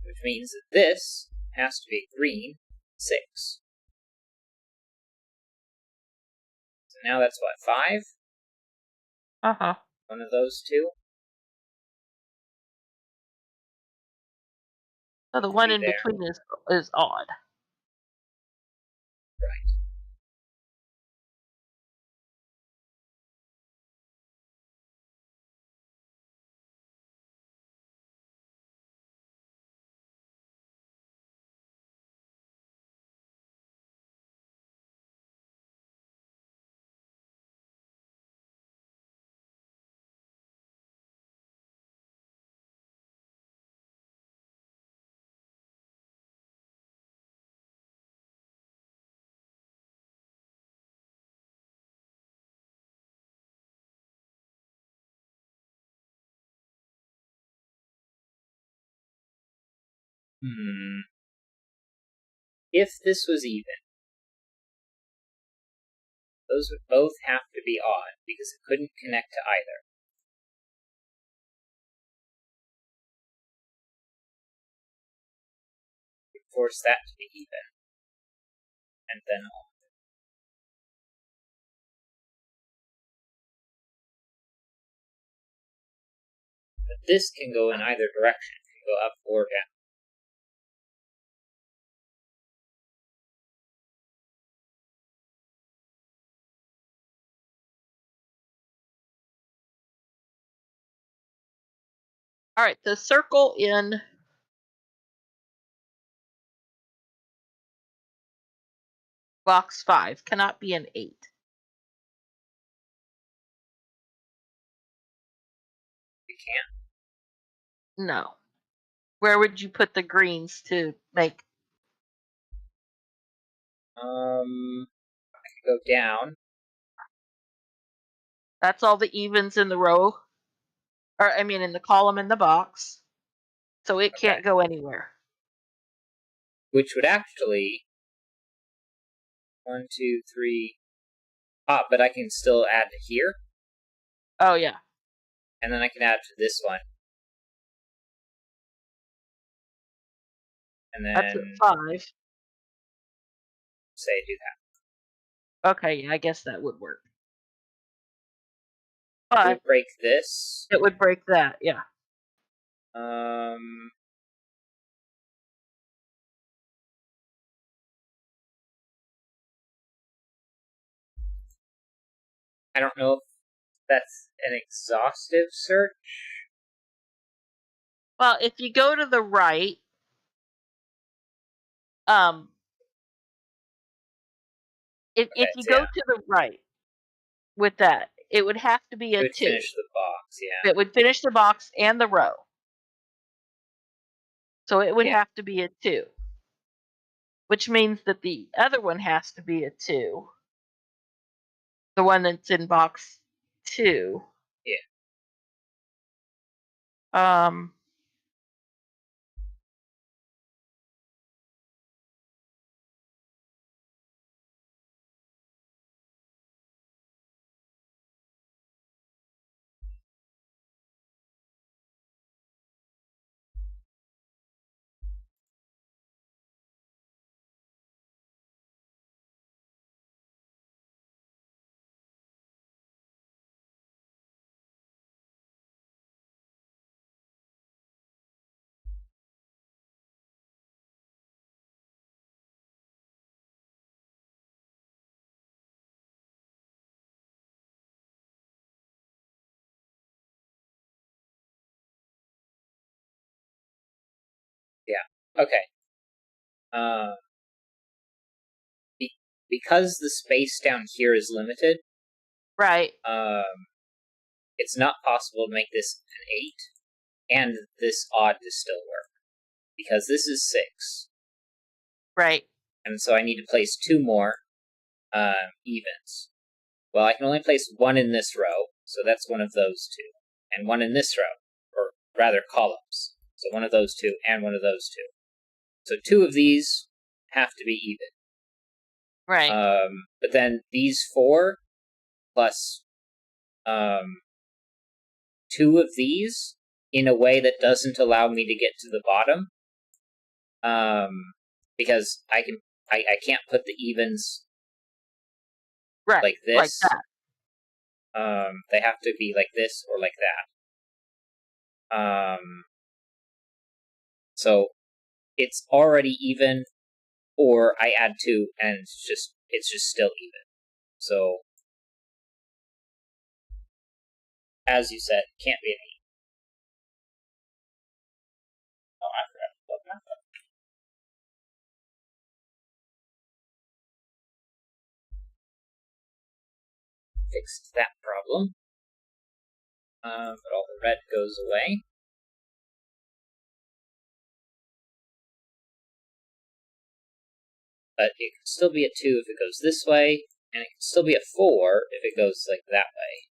Which means that this has to be green 6. So now that's what, 5? Uh-huh. One of those two? So the one in there. between is odd. Right. If this was even, those would both have to be odd, because it couldn't connect to either. We'd force that to be even, and then odd. But this can go in either direction. It can go up or down. All right, the circle in box 5 cannot be an 8. We can't. No. Where would you put the greens to make? I could go down. That's all the evens in the row. Or, I mean, in the column in the box. So it can't go anywhere. Which would actually 1, 2, 3. But I can still add to here. Oh, yeah. And then I can add to this one. And then That's at 5. say do that. Okay, yeah, I guess that would work. It But would break this. it would break that, yeah. I don't know if that's an exhaustive search. Well, if you go to the right, If you so go yeah, to the right with that, it would have to be it a would 2. finish the box. Yeah. It would finish the box and the row. So it would Yeah. have to be a 2, which means that the other one has to be a 2. The one that's in box 2. Yeah. Um, Yeah. Okay. Uh, be- because the space down here is limited, right, it's not possible to make this an 8 and this odd to still work because this is 6, right. and so I need to place 2 more evens. Well, I can only place 1 in this row, so that's one of those 2, and 1 in this row, or rather columns. So one of those 2 and one of those 2. So 2 of these have to be even. Right. But then these 4 plus 2 of these in a way that doesn't allow me to get to the bottom, because I can't put the evens Right. like Like this. that. They have to be like this or like that. So it's already even, or I add 2 and it's just still even. So as you said, can't be an 8. Oh, I forgot to plug that up. Fixed that problem. But all the red goes away. But it can still be a 2 if it goes this way, and it can still be a 4 if it goes like that way.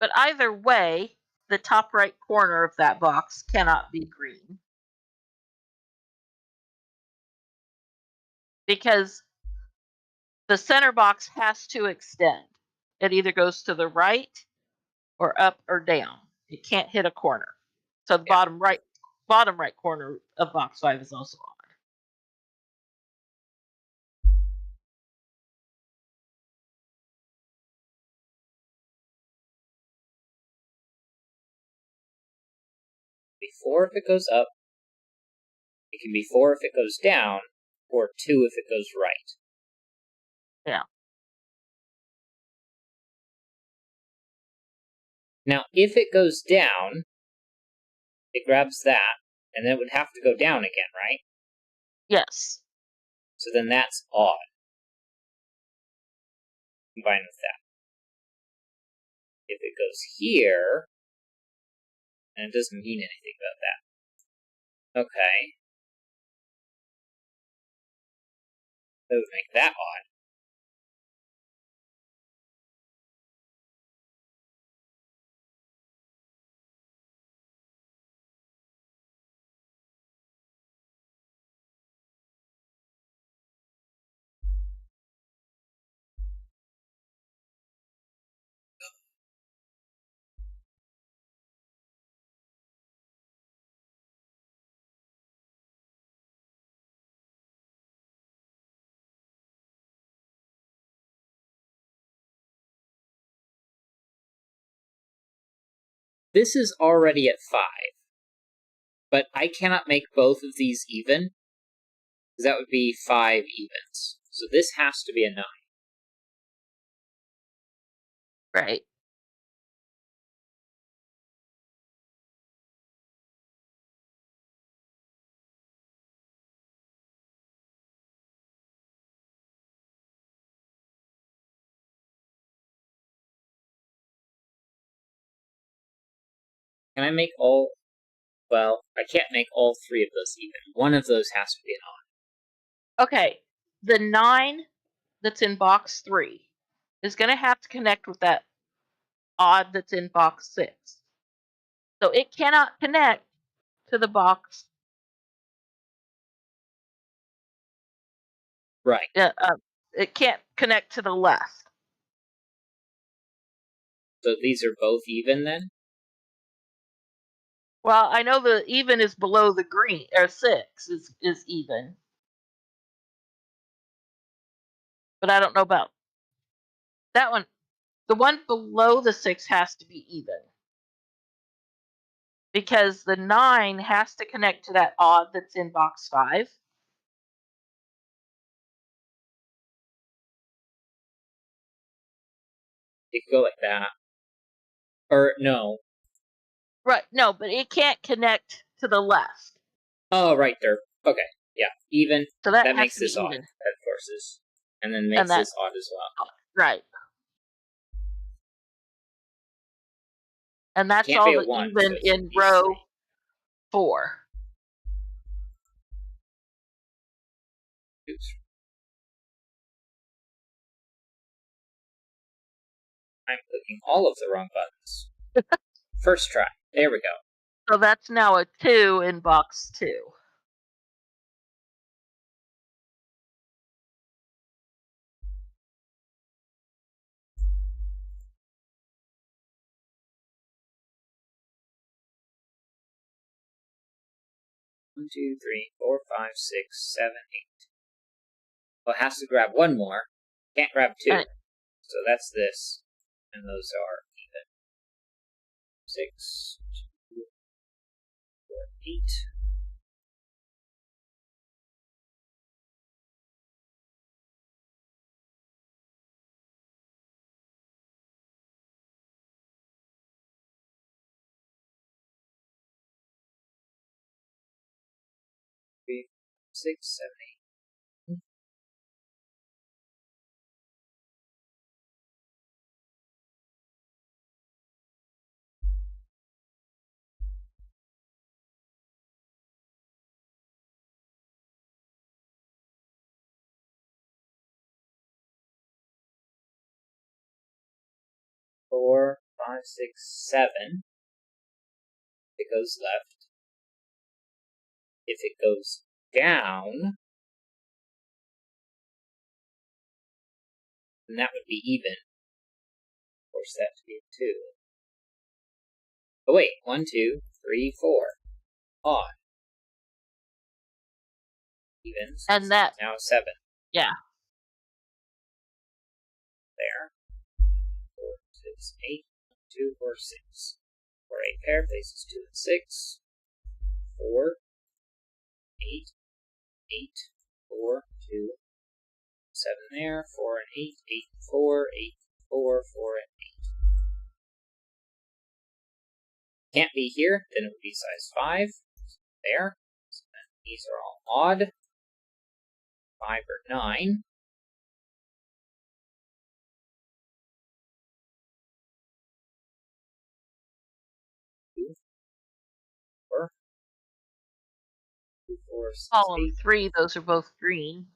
But either way, the top right corner of that box cannot be green. Because the center box has to extend. It either goes to the right or up or down. It can't hit a corner. So the Yeah. bottom right corner of box 5 is also odd. Be 4 if it goes up, it can be 4 if it goes down, or 2 if it goes right. Yeah. Now, if it goes down, it grabs that, and then it would have to go down again, right? Yes. So then that's odd. Combined with that. If it goes here, and it doesn't mean anything about that. Okay. That would make that odd. This is already at 5. But I cannot make both of these even, because that would be 5 evens. So this has to be a 9. Right. Can I make all... Well, I can't make all three of those even. One of those has to be an odd. Okay, the 9 that's in box 3 is going to have to connect with that odd that's in box 6. So it cannot connect to the box. Right. It can't connect to the left. So these are both even then? Well, I know the even is below the green, or 6 is even. But I don't know about that one. The one below the 6 has to be even. Because the 9 has to connect to that odd that's in box 5. It could go like that. Or, no. Right, no, but it can't connect to the left. Oh, right there. Okay, yeah, even. So that makes has to be this odd. even. That forces. And then makes this odd as well. Right. And that's Can't all be a the 1, even so in row 4. Oops. I'm clicking all of the wrong buttons. First try. There we go. So that's now a 2 in box 2. One, 2, 3, 4, 5, 6, 7, 8. Well, it has to grab one more. Can't grab 2. Right. So that's this. And those are even. 6, 2, 4, 8. Three, 6, 7, 8. 4, 5, 6, 7. It goes left. If it goes down, then that would be even. Force that to be a 2. Oh wait, 1, 2, 3, 4. Odd. Evens. And that now 7. Yeah. There. 4, 6, 8. 2, 4, 6. For a pair, places 2 and 6. 4, 8, 8, 4, 2, 7 there. 4 and 8, 8 and 4, 8, 4, 4 and 8. Can't be here, then it would be size 5. There. So then these are all odd. 5 or 9. 2, 4. 2, 4, 6, column 8. 3, those are both green.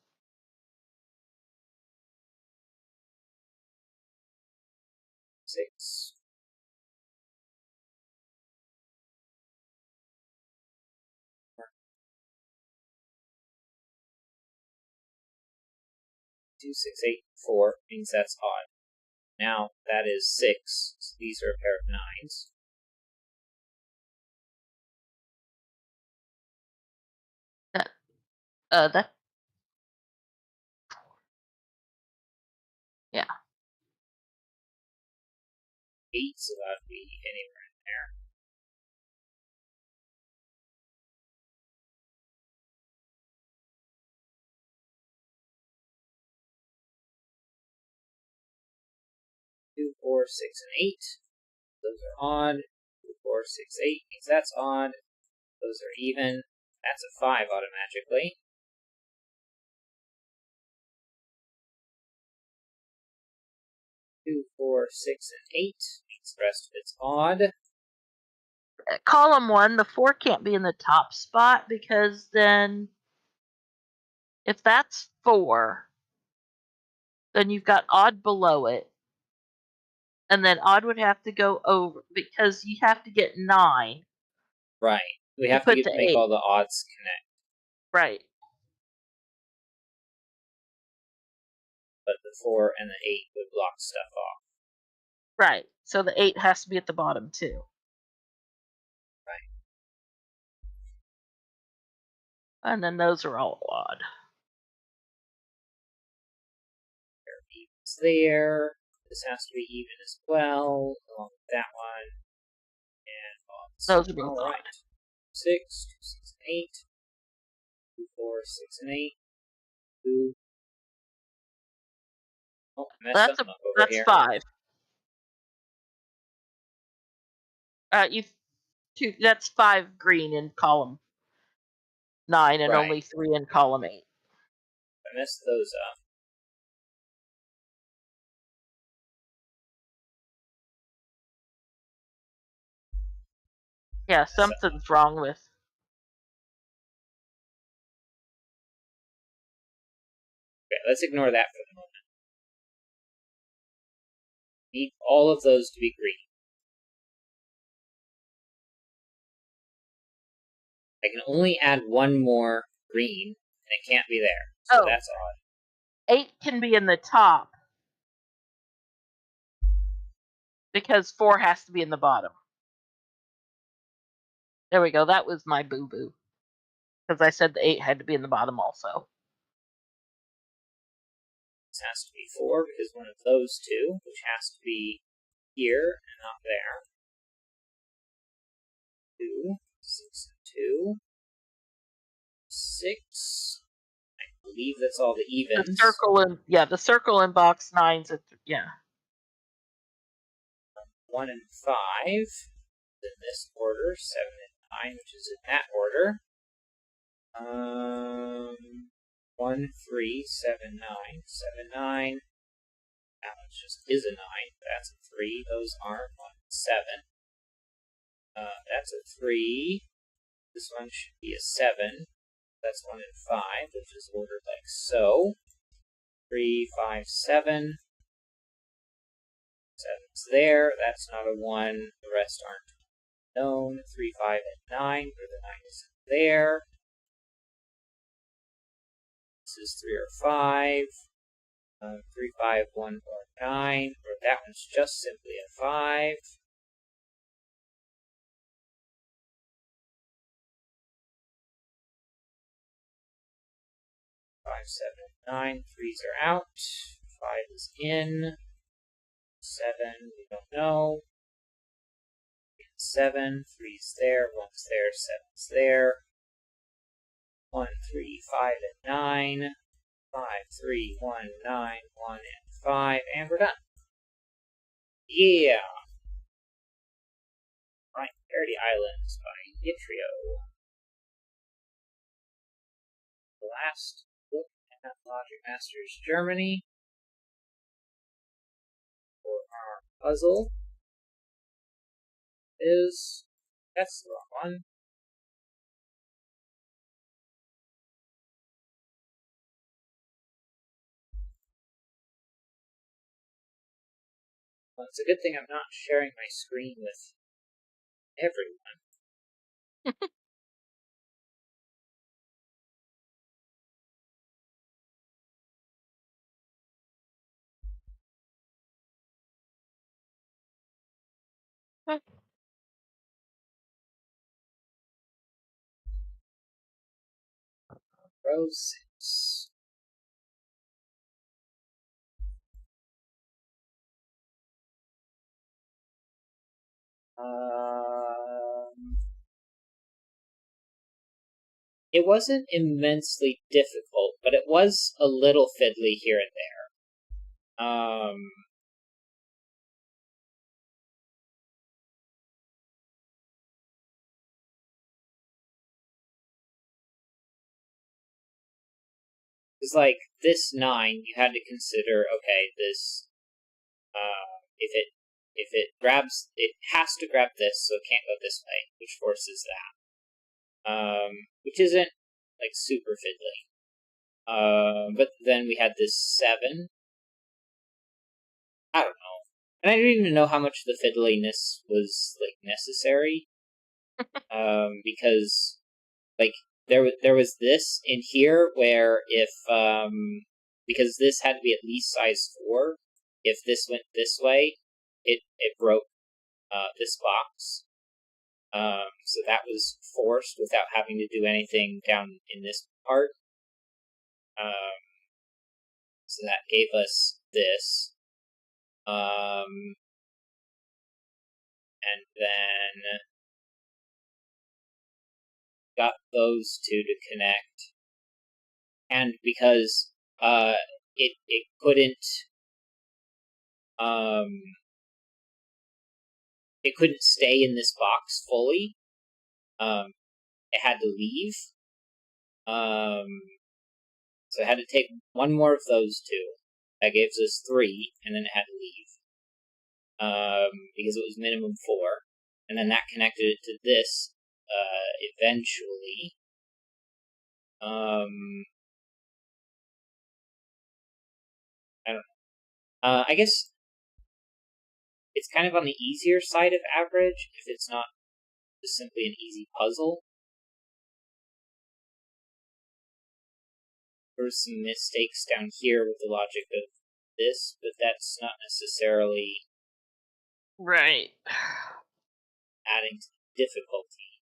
6. 2, 6, 8, 4 means that's odd. Now that is 6. So these are a pair of 9s. That yeah. 8, so that would be anywhere in there. 2, 4, 6, and 8. Those are odd. 2, 4, 6, 8 means that's odd. Those are even. That's a 5 automatically. 2, 4, 6, and 8 means the rest of it's odd. column 1, the 4 can't be in the top spot because then if that's 4, then you've got odd below it. And then odd would have to go over because you have to get 9. Right. We have put to the make 8. all the odds connect. Right. But the 4 and the 8 would block stuff off. Right. So the 8 has to be at the bottom too. Right. And then those are all odd. Even's there. This has to be even as well, along with that one. And odds. Those are both all odd. right. 6, 2, 6, and 8. 2, 4, 6, and 8. 2. Oh, messed something up over here. That's 5. That's 5 green in column 9 and Right. only 3 in column 8. I messed those up. Yeah, something's wrong with. Okay, let's ignore that for the moment. Need all of those to be green. I can only add one more green, and it can't be there. So that's odd. 8 can be in the top because 4 has to be in the bottom. There we go. That was my boo-boo. Because I said the 8 had to be in the bottom also. This has to be 4 because one of those two, which has to be here and not there. 2, 6, and 2. 6. I believe that's all the evens. The circle in box 9's yeah. 1 and 5 in this order. 7 and 9, which is in that order. 1, 3, 7, 9. 7, 9. That one just is a 9. That's a 3. Those aren't. 1 and 7. That's a 3. This one should be a 7. That's 1 and 5, which is ordered like so. 3, 5, 7. 7's there. That's not a 1. The rest aren't known. 3, 5, and 9, where the 9 is there. This is 3 or 5. 3, 5, 1, or 9, or that one's just simply a 5. 5, 7, and 9. 3's are out. 5 is in. 7, we don't know. 7, 3's there, 1's there, 7's there. 1, 3, 5, and 9. 5, 3, 1, 9, 1, and 5, and we're done. Yeah! Right, Parody Islands by Yitrio. The last look at Logic Masters Germany for our puzzle is, that's the wrong one. Well, it's a good thing I'm not sharing my screen with everyone. Row 6. It wasn't immensely difficult, but it was a little fiddly here and there. It's like this 9, you had to consider, okay, this, if it if it grabs, it has to grab this, so it can't go this way, which forces that. Which isn't like super fiddly. But then we had this 7. I don't know. And I didn't even know how much the fiddliness was like necessary. Because like there was this in here where if because this had to be at least size 4, if this went this way, it broke this box. So that was forced without having to do anything down in this part. So that gave us this. And then got those two to connect. And because it couldn't stay in this box fully. It had to leave. So it had to take one more of those two. That gives us 3, and then it had to leave. Because it was minimum 4. And then that connected it to this, eventually. I don't know. I guess it's kind of on the easier side of average, if it's not just simply an easy puzzle. There's some mistakes down here with the logic of this, but that's not necessarily right adding to the difficulty.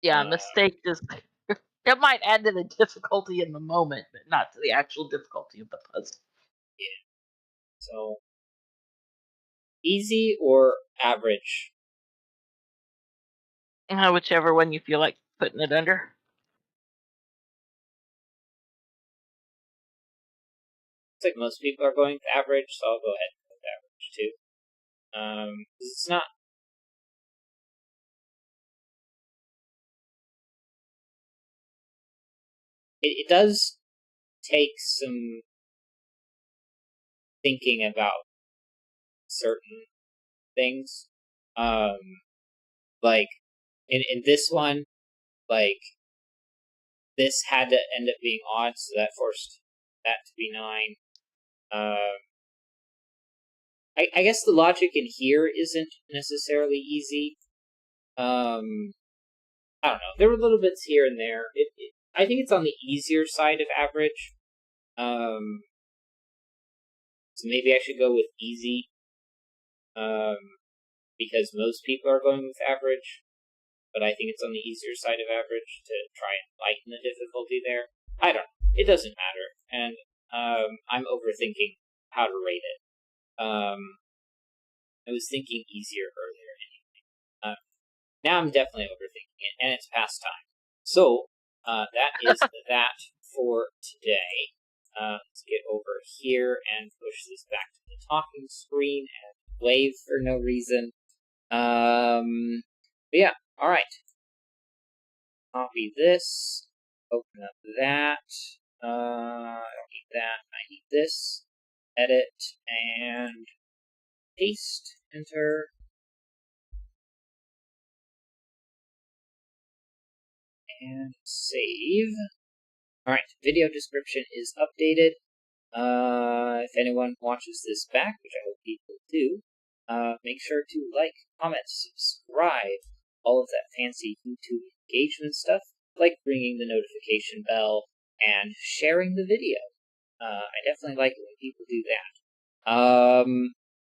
Yeah, mistake is it might add to the difficulty in the moment, but not to the actual difficulty of the puzzle. Yeah. So, easy or average? Whichever one you feel like putting it under. It's like most people are going with average, so I'll go ahead and go with average too. 'Cause it's not. It does take some thinking about certain things. Like in this one, like this had to end up being odd, so that forced that to be 9. I guess the logic in here isn't necessarily easy. I don't know. There were little bits here and there. I think it's on the easier side of average. So maybe I should go with easy. Because most people are going with average. But I think it's on the easier side of average to try and lighten the difficulty there. I don't know. It doesn't matter. And I'm overthinking how to rate it. I was thinking easier earlier anyway. Now I'm definitely overthinking it, and it's past time. So, that is that for today. Let's get over here and push this back to the talking screen and wave for no reason. But yeah, alright. Copy this. Open up that. I don't need that. I need this. Edit and paste. Enter. And save. Alright, video description is updated. If anyone watches this back, which I hope people do, make sure to like, comment, subscribe, all of that fancy YouTube engagement stuff, like ringing the notification bell and sharing the video. I definitely like it when people do that.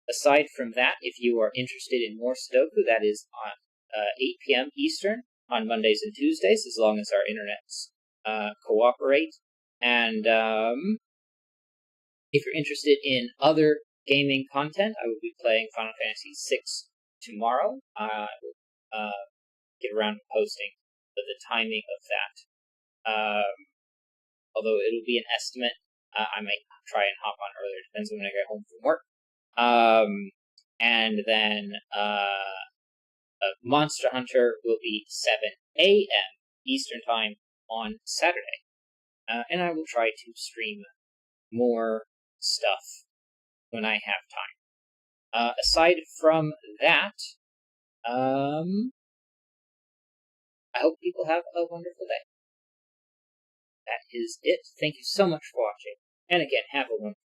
Aside from that, if you are interested in more Sudoku, that is on 8 p.m. Eastern on Mondays and Tuesdays, as long as our internets cooperate. And if you're interested in other gaming content, I will be playing Final Fantasy VI tomorrow. I will get around to posting the timing of that. Although it'll be an estimate, I might try and hop on earlier. Depends on when I get home from work. And then Monster Hunter will be 7 a.m. Eastern Time on Saturday. And I will try to stream more stuff when I have Aside from that, I hope people have a wonderful day. That is it. Thank you so much for watching. And again, have a wonderful day.